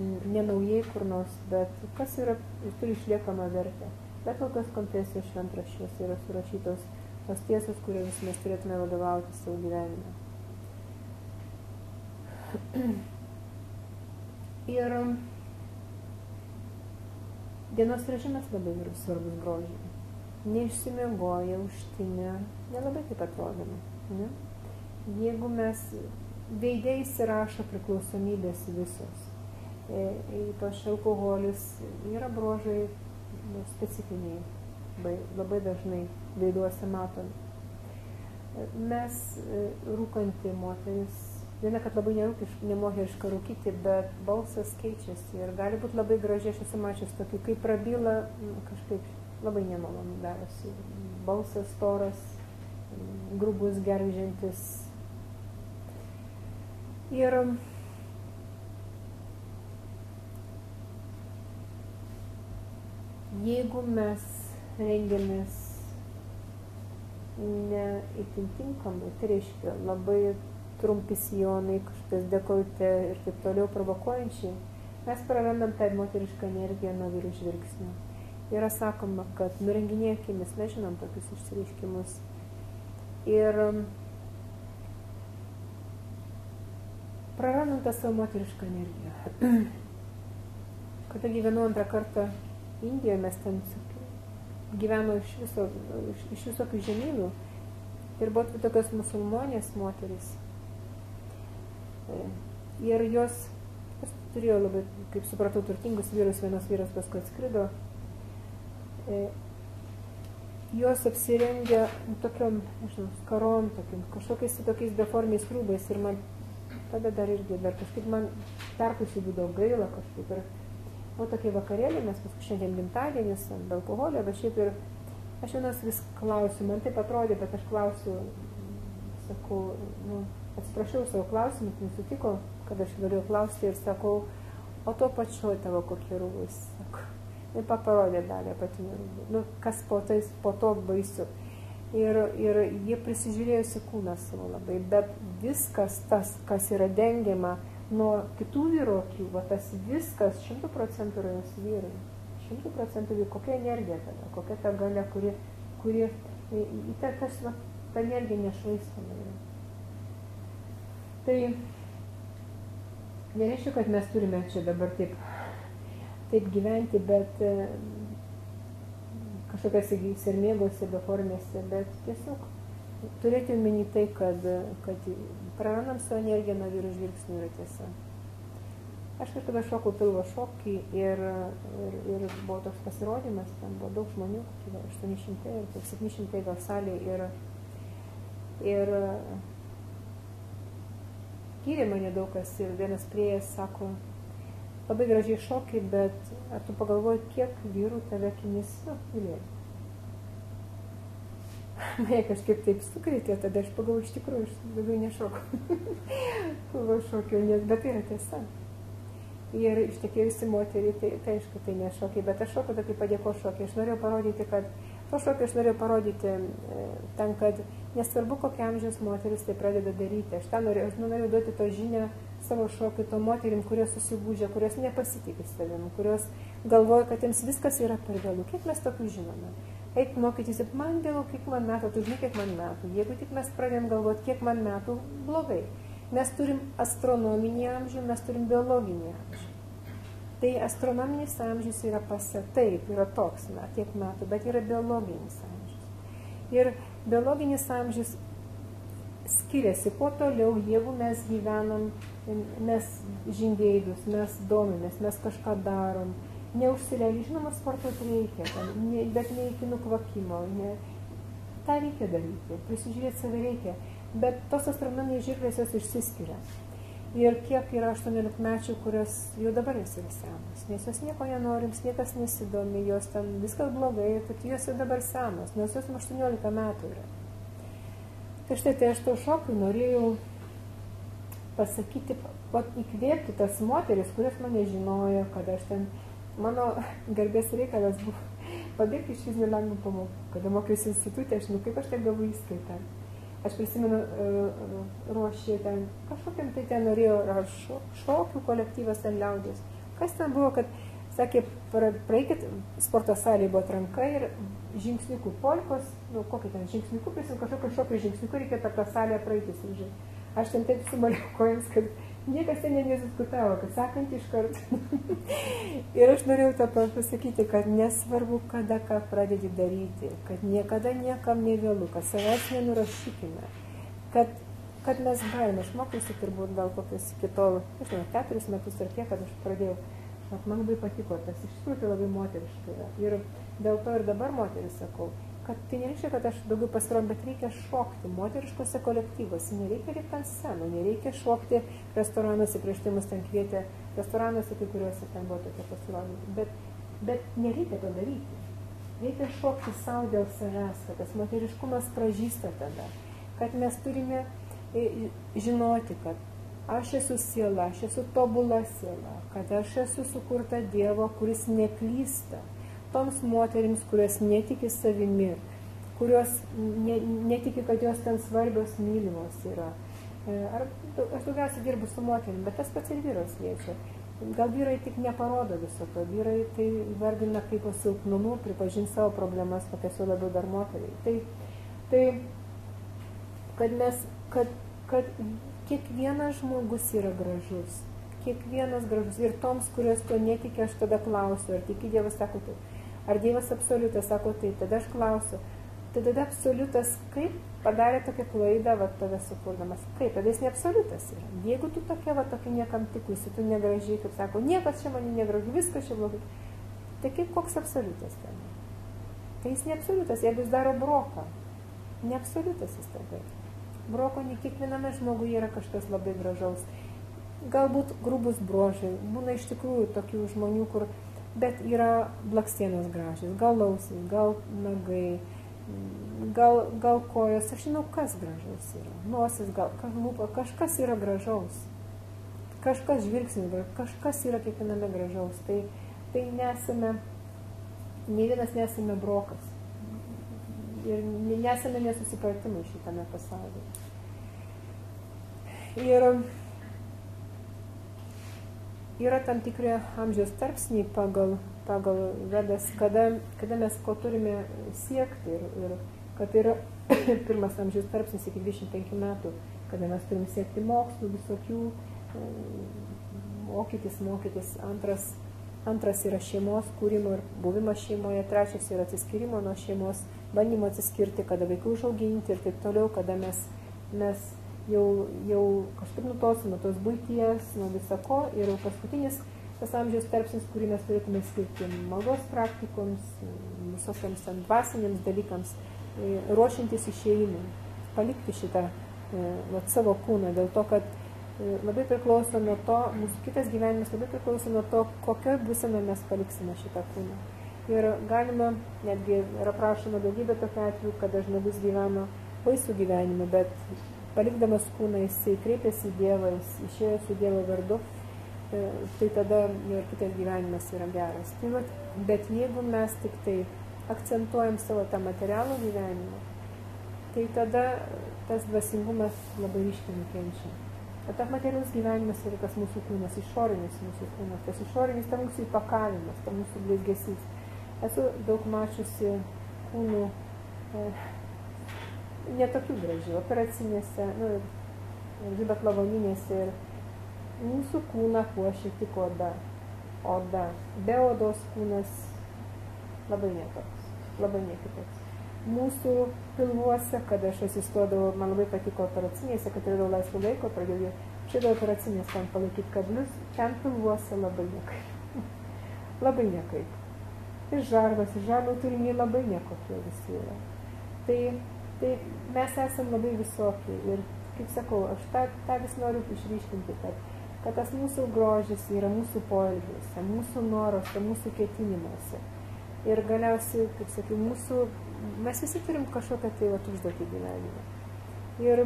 ne naujai kur nors, bet kas yra, turi išliekamą vertę. Bet kokios konfesijos šventraščiuose yra surašytos tos tiesos, kuriomis mes turėtume vadovauti savo gyvenime. Ir dienos režimas labai svarbus grožiai. Neišsimiegoję, užtinę, nelabai taip atrodome. Ne? Jeigu mes veide įsirašo priklausomybės visos, ypač alkoholis, yra bruožai specifiniai, labai dažnai veiduose matomi. Mes rūkanti moteris, viena, kad labai nemoheriška rūkyti, bet balsas keičiasi ir gali būti labai gražiai, aš esu mačius tokį, kai prabyla, kažkaip labai nemalonu darosi. Balsas storas, grubus, gergžiantis. Ir jeigu mes rengiamės neitin tinkamai, tai reiškia labai trumpi sijonai, kažkas dekolte ir taip toliau provokuojančiai, mes prarandam tą moterišką energiją nuo vyrų žvilgsnio. Yra sakoma, kad nurenginėję akimis, mes žinom tokius išsireiškimus. Ir prarandam tą savo moterišką energiją. Kada gyvenau antrą kartą Indijoje, mes ten gyveno iš visokių žemynų ir buvo tokios musulmonės moterys. Ir jos turėjo labai, kaip supratau, turtingus vyrus, vienas vyras paskui atskrido. Jos apsirengė tokiom, nežinau, skarom, kažkokiais tokiais beformiais rūbais ir man tada dar kažkaip man tarpusi būdavo gaila kažkaip. Ir buvo tokie vakarėliai, mes paskui šiandien gimtadienis, be alkoholio, bet šiaip ir aš vienas vis klausiu, man taip atrodė, bet aš klausiu, sakau, atsiprašiau savo klausimą, nesutiko, kad aš norėjau klausti ir sakau, o to pačioj tavo kokie rūbai, sakau. Ir parodė dalį apatinių rūbų. Kas po to baisu. Ir jie prisižiūrėjusi kūną savo labai, bet viskas tas, kas yra dengiama nuo kitų vyrų akių, tas viskas 100% yra jos vyrai. 100% vyrai. Kokia energija tada, kokia ta galia, kuri ta energija nešvaistama yra. Tai nereiškia, kad mes turime čia dabar taip gyventi, bet kažkokiose sermėgose, beformėse, bet tiesiog turėti omeny tai, kad prarandam savo energiją nuo vyrų žvilgsnių yra tiesa. Aš kažkada šokau pilvo šokį ir buvo toks pasirodymas, ten buvo daug žmonių, 800 ir 700 gal salėje ir gyrė mane daug kas ir vienas prieėjęs sako, labai gražiai šokiai, bet ar tu pagalvoji, kiek vyrų tave akimis mylėjo? Mane kažkaip taip sukrėtė, tada aš pagalvoju, iš tikrųjų, aš daugiau nešokau. Bet tai yra tiesa. Ir ištekėjusi moterį, tai aišku, tai nešokiai, bet aš šokau tokį padėko šokį. Aš norėjau parodyti, kad ten, kad nesvarbu, kokia amžiaus moteris tai pradeda daryti. Aš norėjau duoti to žinią savo šokį to moterim, kurios susigūžia, kurios nepasitikė savim, kurios galvoja, kad jiems viskas yra per vėlų. Kiek mes tokių žinome? Eik mokytis, man vėliau, kiek man metų, tu žinai, kiek man metų. Jeigu tik mes pradėjom galvoti, kiek man metų, blogai. Mes turim astronominį amžių, mes turim biologinį amžių. Tai astronominis amžius yra taip, yra toks tiek metų, bet yra biologinis amžius. Ir biologinis amžius skiriasi kuo toliau, jeigu mes gyvenam, mes žingeidus, mes domimės, mes kažką darom, neužsileidžiam, žinoma, sportuoti reikia, bet ne iki nukvakimo, tą reikia daryti, prisižiūrėti save reikia, bet tos astronominės žirklės jos išsiskiria. ir kiek yra 18-mečių, kurios jau dabar jos yra senos, nes jos nieko nenorims, niekas nesidomi, jos ten viskas blogai, tad jos jau dabar senos, nes jos 18 metų yra. Tai štai, tai aš to šokiu norėjau pasakyti, įkvėpti tas moteris, kurios mane žinojo, kad aš ten, mano garbės reikalas buvo pabėgti iš fizinių lengvų pamokų. Kada mokiausi institutė, aš kaip aš tai gavau įskaitą. Aš prisimenu, ruošė ten, kažkokiam tai ten norėjo šokių kolektyvas ten liaudės. Kas ten buvo, kad, sakė, praeikit, sporto salėje buvo atranka ir žingsniukų polkos, kokį ten žingsniukų, kažkokio šokio žingsniukų reikia per tą salę praeiti. Aš ten taip sumaliau kojams, kad niekas ten nediskutavo, kad sakant iš karto. Ir aš norėjau tą pasakyti, kad nesvarbu, kada ką pradedi daryti, kad niekada niekam nevėlu, kad savęs nenurašykime, kad mes galime. Aš mokiausi turbūt gal kokius iki tol, 4 metus ar kiek, kad aš pradėjau. Man labai patiko tas, iš tikrųjų tai labai moteriškai yra. Ir dėl to ir dabar moteris sakau, kad tai nereiškia, kad aš daugiau pasirodau, bet reikia šokti moteriškose kolektyvose, nereikia likti ant scenų, nereikia šokti restoranuose, prieš tai mus ten kvietė restoranuose, kai kuriuose ten buvo tokie pasirodymai, bet nereikia to daryti. Reikia šokti savo dėl savęs, kad tas moteriškumas pražįsta tada, kad mes turime žinoti, kad aš esu siela, aš esu tobula siela, kad aš esu sukurta Dievo, kuris neklysta. Toms moterims, kurios netiki savimi, kurios netiki, kad jos ten svarbios mylimos yra. Aš daugiausiai dirbu su moterim, bet tas pats ir vyras liečia. Gal vyrai tik neparodo viso to, vyrai tai vardina kaip silpnumu, pripažins savo problemas, kokias jau labiau dar moteriai. Tai kad kiekvienas žmogus yra gražus, kiekvienas gražus. Ir toms, kurios to netiki, aš tada klausiu, ar tiki Dievas, sako taip. Ar Dievas absoliutas, sako taip, tada aš klausiu. Tada absoliutas kaip padarė tokią klaidą, va, tave sukurdamas. Kaip, tada jis ne absoliutas yra. Jeigu tu tokia niekam tikusi, tu negražiai, kaip sako, niekas čia man negražu, viskas čia blogai. Tai kaip koks absoliutas ten? Tai jis ne absoliutas, jeigu jis daro broką. Ne absoliutas jis tada. Broko ne kiekviename žmoguje yra kažkas labai gražaus. Galbūt grubus bruožai, būna iš tikrųjų tokių žmonių, kur, bet yra blakstienos gražios, gal lausiai, gal nagai, gal kojos, aš žinau, kas gražaus yra. Nosis, gal kažkas yra gražaus. Kažkas žvilgsnis, kažkas yra kiekviename gražaus. Tai nesame, nei vienas nesame brokas. Ir nesame nesusipratimai šitame pasaulyje. Ir yra tam tikri amžiaus tarpsniai pagal Vedas, kada mes ko turime siekti ir kad yra pirmas amžiaus tarpsnis iki 25 metų, kada mes turim siekti mokslų visokių, mokytis. Antras yra šeimos kūrimo ir buvimas šeimoje, trečias yra atsiskyrimo nuo šeimos, bandymo atsiskirti, kada vaikų užauginti ir taip toliau, kada mes jau kažkaip nutolsime nuo tos buities, nuo visako. Ir paskutinis tas amžiaus tarpsnis, kurį mes turėtume skirti maldos praktikoms, visokiams dvasiniams dalykams, ruošiantis išėjimui, palikti šitą savo kūną, dėl to, kad labai priklauso nuo to, mūsų kitas gyvenimas labai priklauso nuo to, kokioj būsenoje mes paliksime šitą kūną. Ir galima, netgi yra prašoma daugybė tokių atvejų, kada žmogus gyveno baisų gyvenimą, bet palikdamas kūną jisai kreipėsi į Dievą, jis išėjo su Dievo vardu, tai tada ir kitas gyvenimas yra geras. Bet jeigu mes tik tai akcentuojam savo tą materialų gyvenimą, tai tada tas dvasingumas labai ryškiai nukenčia. O tas materialus gyvenimas yra tas mūsų kūnas, išorinis mūsų kūnas, tas išorinis, ta mūsų įpakavimas, ta mūsų blizgesys. Esu daug mačiusi kūnų netokių gražių, operacinėse, bet lavoninėse, ir mūsų kūną puošia tik oda. Be odos kūnas labai netoks, labai nekitoks. Mūsų pilvuose, kada aš asistuodavau, man labai patiko operacinėse, kad turėjau laisvų laiko, pradėjau šitą operacinės ten palaikyti kablius, ten pilvuose labai nekaip. Labai nekaip. Ir žarnų turiniai labai nekokie visi yra. Tai mes esam labai visokie ir, kaip sakau, aš tą vis noriu išryškinti, kad kad tas mūsų grožis yra mūsų poelgiuose, mūsų noruose, mūsų ketinimuose. Ir galiausiai, kaip sakiau, mes visi turim kažkokią tai užduotį gyvenime. Ir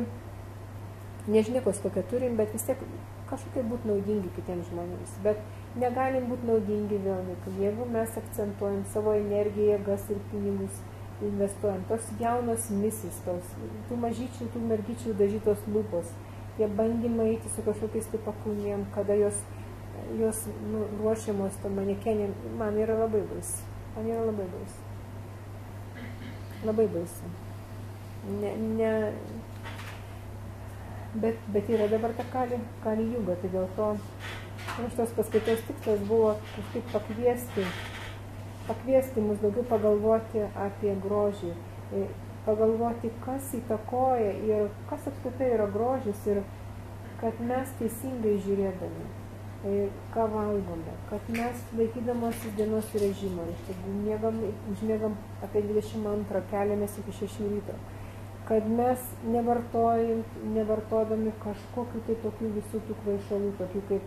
nežinia, kokią turim, bet vis tiek kažkokie būti naudingi kitiems žmonėms. Bet negalim būti naudingi vėlgi, jeigu mes akcentuojam savo energiją, jėgas ir pinigus, investuojam. Tos jaunos misijas, tų mažyčių, tų mergyčių dažytos lūpos, tie bandymai eiti su kažkokiais tai pakūnėm, kada jos ruošiamos to manekenėm, man yra labai baisu. Man yra labai baisu. Labai baisu. Bet yra dabar ta kali juga, tai dėl to šitos paskaitos tikslas buvo kažkaip pakviesti mus daugiau pagalvoti apie grožį, pagalvoti, kas įtakoja ir kas apskritai yra grožis ir kad mes teisingai žiūrėdami, ką valgome, kad mes laikydamosis dienos režimo, užmiegam apie 22, keliamės iki 6 ryto, kad mes nevartodami kažkokių tai tokių visų tų kvaišalų, tokių kaip,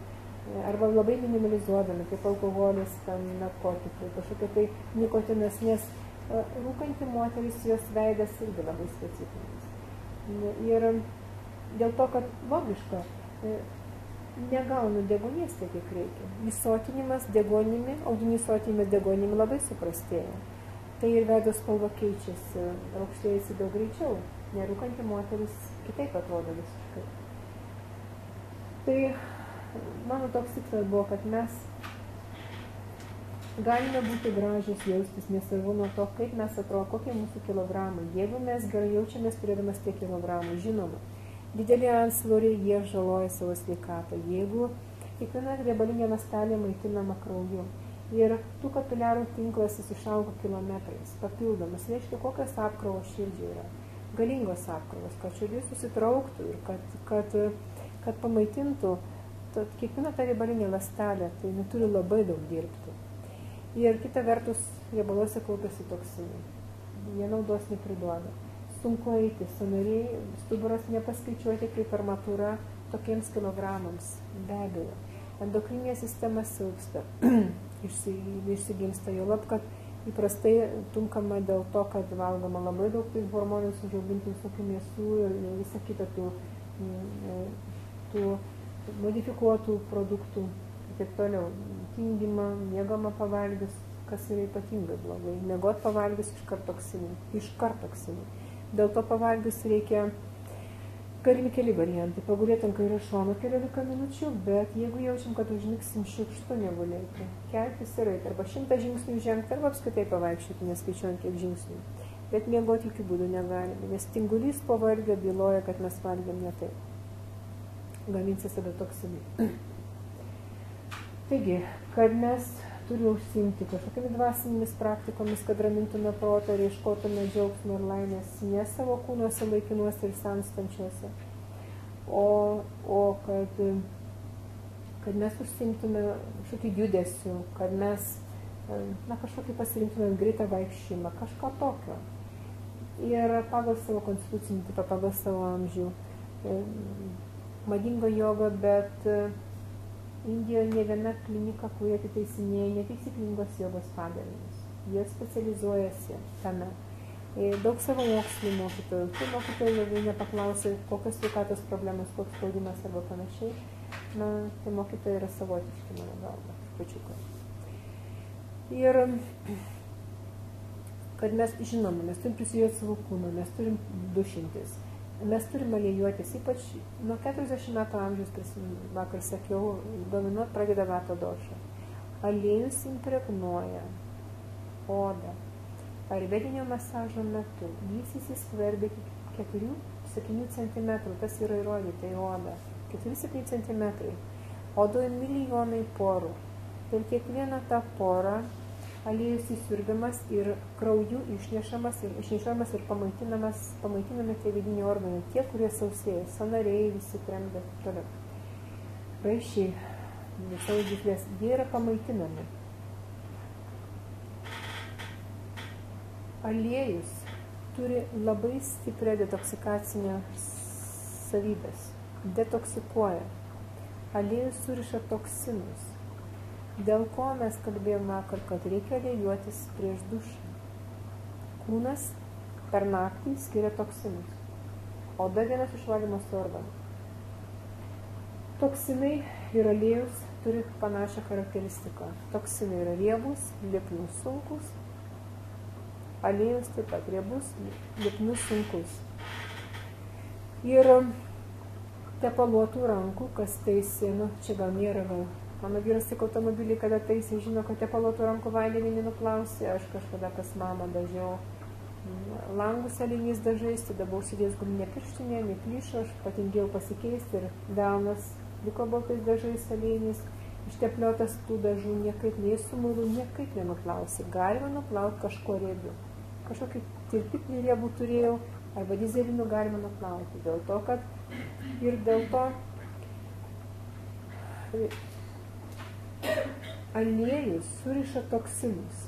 arba labai minimalizuodami, kaip alkoholis, narkotikai, kažkokie tai nikotinas, nes rūkanti moteris, jos veidas irgi labai specifinis. Ir dėl to, kad logiška, negaunu deguonies tiek, kiek reikia. Įsotinimas deguonimi, audinys sotinimas deguonimi labai suprastėja. Tai ir veido spalva keičiasi, raukštėjasi daug greičiau. Nerūkanti moteris kitaip atrodo visiškai. Tai mano toks tikslas buvo, kad mes galime būti gražios, jaustis, nesvarbu nuo to, kaip mes atrodo, kokie mūsų kilogramai. Jeigu mes gerai jaučiamės turėdamas tiek kilogramų, žinoma, dideli antsvoriai, jie žaloja savo sveikatą. Jeigu kiekviena riebalinė ląstelė maitinama krauju ir tų kapiliarų tinklas išaugo kilometrais, papildomas, reiškia, kokios apkrovos širdžiai yra. Galingos apkrovos, kad širdis susitrauktų ir kad pamaitintų kiekviena ta riebalinė ląstelė, tai neturi labai daug dirbti. Ir kita vertus, riebaluose kaupiasi toksinai. Jie naudos nepriduoda. Sunku eiti, sąnariai, stuburas nepaskaičiuoti kaip armatūra tokiems kilogramams, be abejo. Endokrininė sistema silpsta, išsigimsta, jau lab, kad įprastai tunkama dėl to, kad valgoma labai daug tais hormonais užaugintų visokių mėsų ir visą kitą tų modifikuotų produktų ir taip toliau. Tingimą, miegama pavalgius, kas yra ypatingai blogai. Miegot pavalgius iškart toksinai. Dėl to pavalgius reikia galimi keli variantai. Pagulėti ant kairės šono keliolika minučių, bet jeigu jaučiam, kad užmigsim šiukštu negulėti, keltis ir eiti, arba 100 žingsnių žengti, arba apskritai pavaikščioti, neskaičiuojant kiek žingsnių. Bet miegoti jokių būdų negalime, nes tingulys po valgio byloja, kad mes valgėm ne taip. Gaminsis tada toksinai. Taigi, kad mes turime užsiimti kažkokiamis dvasinėmis praktikomis, kad ramintume protą ir ieškotume džiaugsmo ir laimės ne savo kūnuose laikinuose ir senstančiuose, o kad mes užsiimtume kažkokį judesių, kad mes kažkokį pasirinktume greitą vaikščiojimą, kažką tokio. Ir pagal savo konstitucinį tipą, pagal savo amžių. Madinga joga, bet Indijoje ne viena klinika, kurie atitaisinėja neteisiningos jogos padarinius. Jie specializuojasi tame. Daug savo mokslų mokytojų. Tai mokytojai, jeigu nepaklausė, kokios sveikatos problemos, koks spaudimas arba panašiai, tai mokytojai yra savotiški, mano galva, pačiukai. Ir kad mes žinome, mes turim prisijoti savo kūną, mes turim dušintis. Mes turime aliejuotis, ypač nuo 40 metų amžiaus, vakar sakiau, dominuot pradeda vata doša. Aliejus impregnuoja odą. Ayurvedinio masažo metu jis įsiskverbia iki 4-7 cm, tas yra įrodyta į odą. 4-7 cm. Odoje milijonai porų. Per kiekvieną tą porą aliejus įsiurbiamas ir krauju išnešamas ir pamaitinami tie vidiniai organai, tie, kurie sausėja, sąnariai, visi kremda ir toliau. Raiščiai, savo gyslės, jie yra pamaitinami. Aliejus turi labai stiprią detoksikacinę savybės, detoksikuoja. Aliejus suriša toksinus. Dėl ko mes kalbėjome vakar, kad reikia aliejuotis prieš dušą. Kūnas per naktį skiria toksinus. Oda vienas iš valymosi organų. Toksinai ir aliejus turi panašią charakteristiką. Toksinai yra riebus, lipnus, sunkus. Aliejus taip pat riebus, lipnus, sunkus. Ir tepaluotų rankų, kas taisė, čia gal nėra, mano vyras tik automobilį, kada taisė, žino, kad tepaluotų rankų vandenį nenuplausė, aš kažkada pas mamą dažiau langus aliniais dažais, tada buvau sudėjus guminę pirštinę, neplyšo, aš patingėjau pasikeisti ir delnas liko baltais dažais aliniais. Ištepliotas tų dažų niekaip nei su muilu, niekaip nenuplausi. Galima nuplauti kažko riebiu. Kažkokį tirpiklį riebų turėjau, arba dizelinu galima nuplauti. Dėl to, kad ir dėl to aliejus suriša toksinus.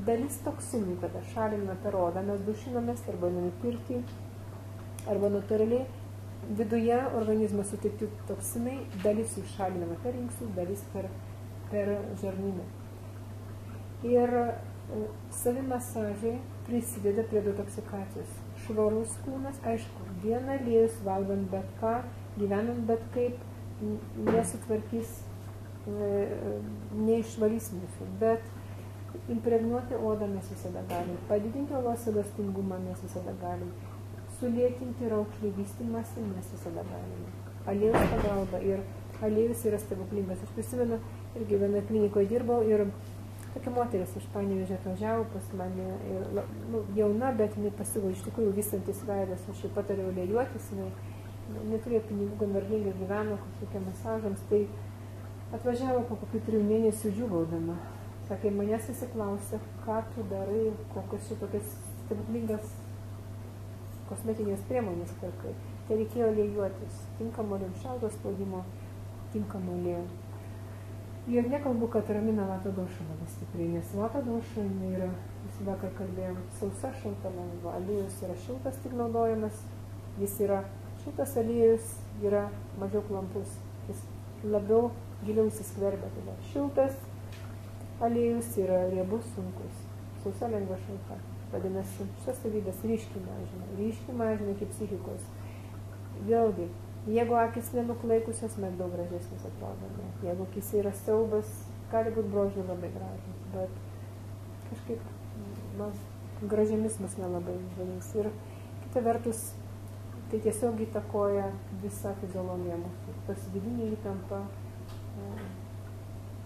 Dalis toksinų, kada šaliname per odą, mes dušinomės arba nupirti, arba natūraliai viduje organizmo sutikti toksinai, dalis jų šalinama per inkslus, dalis per žarnyną. Ir savimasažai prisideda prie detoksikacijos. Švarus kūnas, aišku, vien aliejus valgant bet ką, gyvenant bet kaip, nesutvarkys, neišvalys mūsų, bet impregnuoti odą mes visada galim, padidinti odos elastingumą mes visada galim, sulėtinti raukšlių vystymąsi mes visada galime. Aliejus pagalba ir aliejus yra stebuklingas. Aš prisimenu, irgi vienoje klinikoje dirbau ir tokia moteris iš Panevėžio atvažiavo pas mane, jauna, bet jinai pasigo iš tikrųjų vystantis veidas, aš jai patariau aliejuotis, jinai neturėjo pinigų, gan vargingai gyveno kažkokia masažams, tai atvažiavo po kokių 3 mėnesių džiūgaudama. Sakė, manęs visi klausė, ką tu darai, kokios šitokias stebuklingas kosmetinės priemonės pirkai. Tai reikėjo aliejuotis, tinkamo šalto spaudimo, tinkamo aliejų. Ir nekalbu, kad ramina vata doša labai stipriai, nes vata doša yra, visi vakar kalbėjom, sausa, šalta, lengva. Aliejus yra šiltas tik naudojamas, jis yra šiltas aliejus, yra mažiau klampus, jis labiau giliau įsiskverbia. Tada šiltas aliejus yra riebus, sunkus, sausa, lengva, šalta. Vadinasi, šitas savybės ryškiai mažina iki psichikos. Vėlgi, jeigu akis nenuklaikusios, mes daug gražesnis atrodome. Jeigu akis yra siaubas, gali būti brožiai labai gražus, bet kažkaip gražiamis mus nelabai žavės. Ir kita vertus, tai tiesiog įtakoja visą fiziologiją mūsų. Tas vidinė įtampa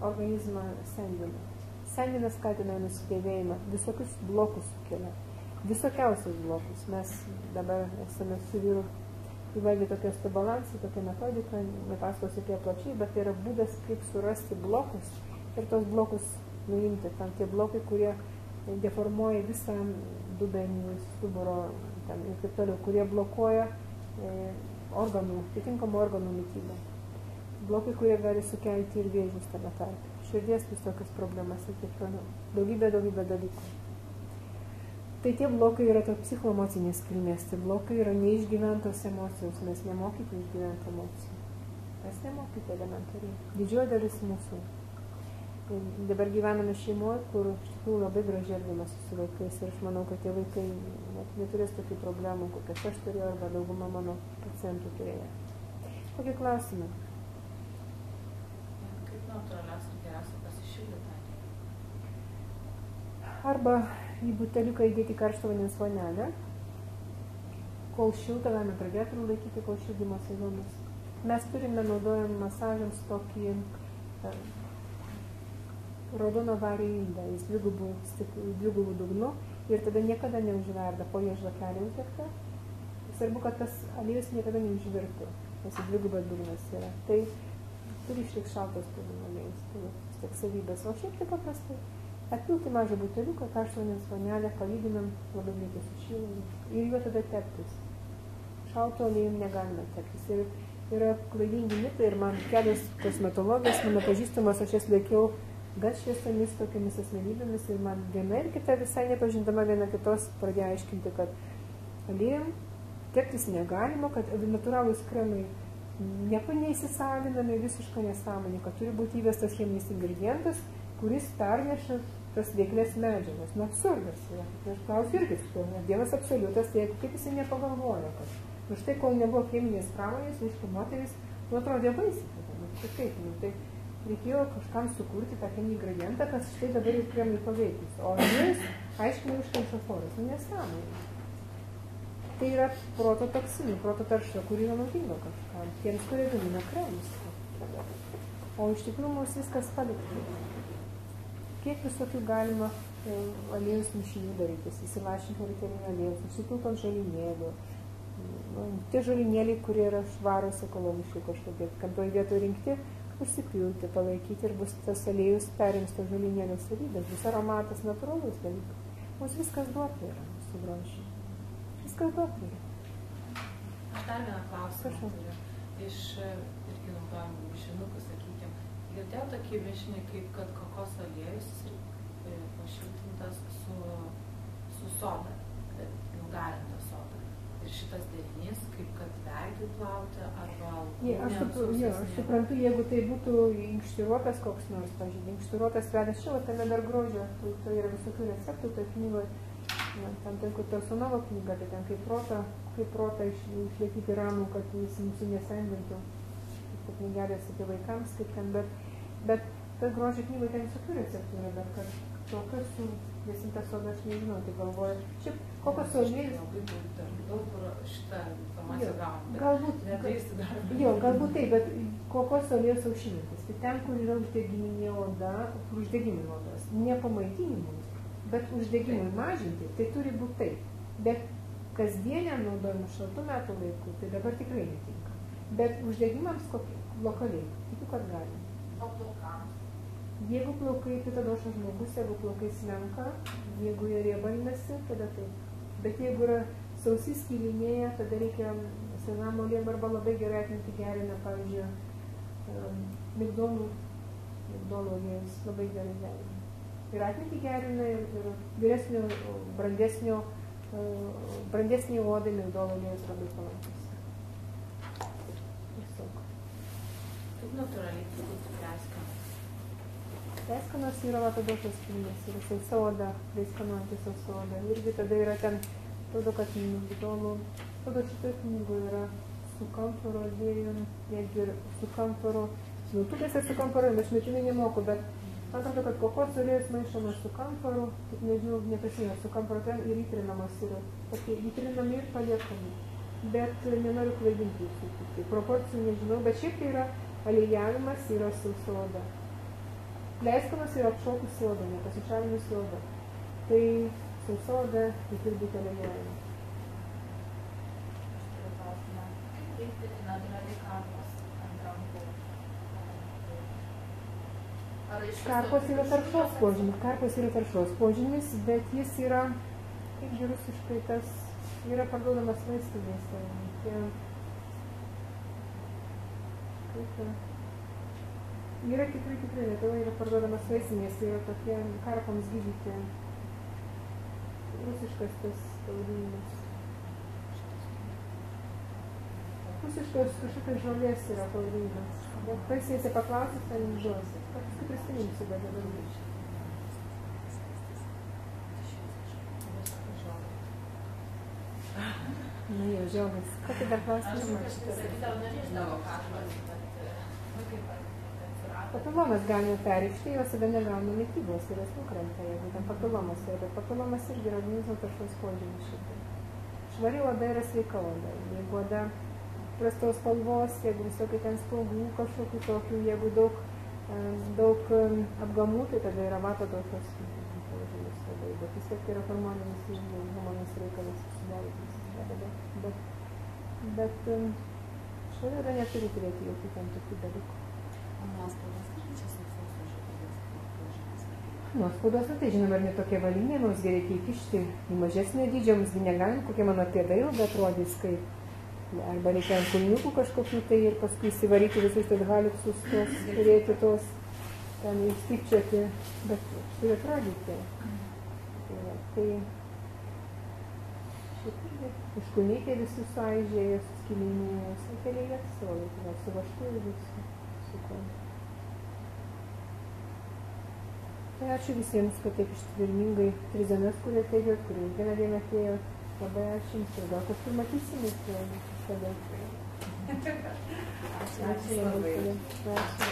organizmą sendina. Sendinas skatina nusidėvėjimą, visokius blokus sukelia, visokiausius blokus. Mes dabar esame su vyru įvalgę tokios balansą, tokią metodiką, nepasakosiu apie plačiai, bet tai yra būdas, kaip surasti blokus ir tos blokus nuimti. Tam tie blokai, kurie deformuoja visą dubenį, stuburo ir taip toliau, kurie blokuoja organų, atitinkamų organų mitybą. Blokai, kurie gali sukelti ir vėžius tame tarpe. Širdies visokias problemas ir taip toliau. Daugybė dalykų. Tai tie blokai yra to psichoemocinės kilmės, tai blokai yra neišgyventos emocijos, mes nemokyti išgyventi emocijų. Mes nemokyti elementariai. Didžioji dalis mūsų. Dabar gyvename šeimoje, kur iš tikrųjų labai gražiai elgiamasi su vaikais ir aš manau, kad tie vaikai neturės tokių problemų, kokias aš turėjau arba dauguma mano pacientų turėjo. Kokį klausimą? Natūraliausia ir geriausia pasišildyti. Arba į buteliuką įdėti karštą vandens vonelę, kol šilta, galime pradėti laikyti, kol šildymo sezonas. Mes turime, naudojam masažams tokį raudono vario indą, jis dvigubų dugnu ir tada niekada neužverda, po jo žvakelė uždegta. Svarbu, kad tas aliejus niekada neužvirtų, nes dvigubas dugnas yra. Tai turi išliks šaltas dugno aliejus, tai tiek savybės. O šiaip tai paprastai. Atpilti mažą buteliuką, karštą vandens vonelę, palydinam, labai greitai sušildom ir juo tada teptis. Šalto aliejum negalime teptis. Ir yra klaidingi mitai ir man kelios kosmetologijos, mano pažįstamos, aš jas laikiau gan šviesomis tokiamis asmenybėmis ir man viena ir kita visai nepažindama viena kitos pradėjo aiškinti, kad aliejum teptis negalima, kad natūralūs kremai nieko neįsisaviname, visišką nesąmonį, kad turi būti įvestas cheminis ingredientas, kuris perneša tas veiklės medžiagas. Nu, absurdas yra. Aš klausiu irgi su tuo, nes Dievas absoliutas, tai kaip jisai nepagalvojo, kad štai kol nebuvo cheminės pramonės, aišku, moteris, atrodė baisiai. Tai kaip, tai reikėjo kažkam sukurti tą cheminį ingredientą, kas štai dabar ir kremliui paveikis. O jis aiškiai užkemša foras. Nu, nesąmonė. Tai yra proto toksinų, proto tarša, kuri yra naudinga kažkam, tiems, kurie gamina kremus. O iš tikrųjų mums viskas palikti. Kiek visokių galima aliejus mišinių darytis, įsilašinti ritelinio aliejus, užsipiltant žalinėlių. Tie žalinėliai, kurie yra švarus ekologiškai kažkokie, kad toj vietoj rinkti, užsipilti, palaikyti ir bus tas aliejus perims to žalinėlio savybės, bus aromatas natūralus dalykas. Mums viskas duota yra, mūsų grožį. Viskas duota yra. Aš dar vieną klausimą turiu. Iš irgi naudojamų mišinukų, sakykime, girdėjau tokį mišinį, kaip kad kokos aliejus pašiltintas su soda, nugarinta soda. Ir šitas derinys, kaip kad veidui plauti arba aš suprantu, jeigu tai būtų inkštiruotas koks nors, pažiūrėjau, inkštiruotas veidas, čia tame dar grožio, tai yra visokių receptų, tai knygoje, tam tai Tarsonovo knyga, tai ten kaip protą išlaikyti ramų, kad jis mūsų nesendintų, kaip knygelės apie vaikams, kaip ten, bet tas grožio knygoje ten visokių receptų yra, bet kad tokios su vėsinta soda aš nežinau, tai galvoju, šiaip kokos aliejus. Daug šitą informaciją gaunam. Galbūt taip, bet kokos aliejus aušinantis. Tai ten, kur yra uždegiminė oda, kur uždegiminė odas, ne pamaitinimui, bet uždegimui mažinti, tai turi būti taip. Bet kasdieniam naudojimui šaltų metų laikų, tai dabar tikrai netinka. Bet uždegimams lokaliai, tikiu, kad galima. O plaukams? Jeigu plaukai, tai tada aš žmogus, jeigu plaukai slenka, jeigu jie riebalinasi, tada taip. Bet jeigu yra sausi skilinėje, tada reikia senamo aliejų arba labai gerai atminti gerina, pavyzdžiui, migdolų aliejus labai gerai gerina. Ir atminti gerina ir vyresnio, brandesnį odai migdolų aliejus labai palankus. Tiesiog. Kaip natūraliai turbūt pleiskanas? Pleiskanas yra latadošos kilmės, yra sausa oda, pleiskanuojantį sausa oda. Irgi tada yra ten, atrodo, kad migdolų, atrodo šitoj knygoje yra su kamforo aliejum, netgi ir su kamforo, miltukės ir su kamforo, aš metinai nemoku, bet man atrodo, kad kokos aliejus maišomas su kamforu, kaip nežinau, neprisimenu, su kamforo ten ir įtrinamas yra, tokie įtrinami ir paliekami. Bet nenoriu klaidinti jūsų, tai proporcijų nežinau, bet šiaip tai yra aliejavimas, yra sausa oda. Pleiskanas yra apšokusi oda, nepasišalinusi oda. Tai sausa oda tai turi būti aliejavima. Kaip natūraliai karpos ant rankų? Karpos yra taršos požymis. Karpos yra taršos požymis, bet jis yra, kaip rusiškai tas, yra parduodamas vaistinėse. Yra tikrai, Lietuvoje yra parduodamas vaistinės, yra tokie karpams gydyti. Rusiškas tas pavadinimas. Rusiškas kažkokios žolės yra pavadinimas. Bet vaistinėse paklausis, ten žuosi. Paskui prisiminsiu, bet dabar grįžti. Nu jau, žiaugas. Kokį dar klausimą? Papilomas galima perrišti, jos tada negauna mitybos ir jos nukrenta, jeigu ten papilomas yra. Bet papilomas irgi yra organizmo taršos požymis šitai. Švari oda yra sveika oda. Jeigu oda prastos spalvos, jeigu visokių ten spalvų kažkokių tokių, jeigu daug apgamų, tai tada yra vatadošos požymis odai. Bet vis tiek yra hormoninis reikalas susidarytis. Bet švari oda neturi turėti jokių tam tokių dalykų. Nuospaudos irgi čia sausos žodžiais požymis. Nuospaudos, tai žinoma, ir netokie valiniai, mums reikia įkišti į mažesnio dydžio, mums negalim, kokie mano pėda ilga atrodys, kaip arba reikia ant kulniukų kažkokių tai ir paskui įsivaryti visus tos haliksus, turėti tos, ten įstikčioti, bet turi atrodyti. Tai Užkulnytė visi suaižėjo, suskilinėjo, sakėlė savo laiką, su vaštu ir visi, su kuo. Tai ačiū visiems, kad taip ištvermingai 3 dienas, kurie atėjot, kurie vieną dieną atėjot. Labai ačiū jums ir gal kažkur matysimės kažkada. Ačiū labai. Ačiū.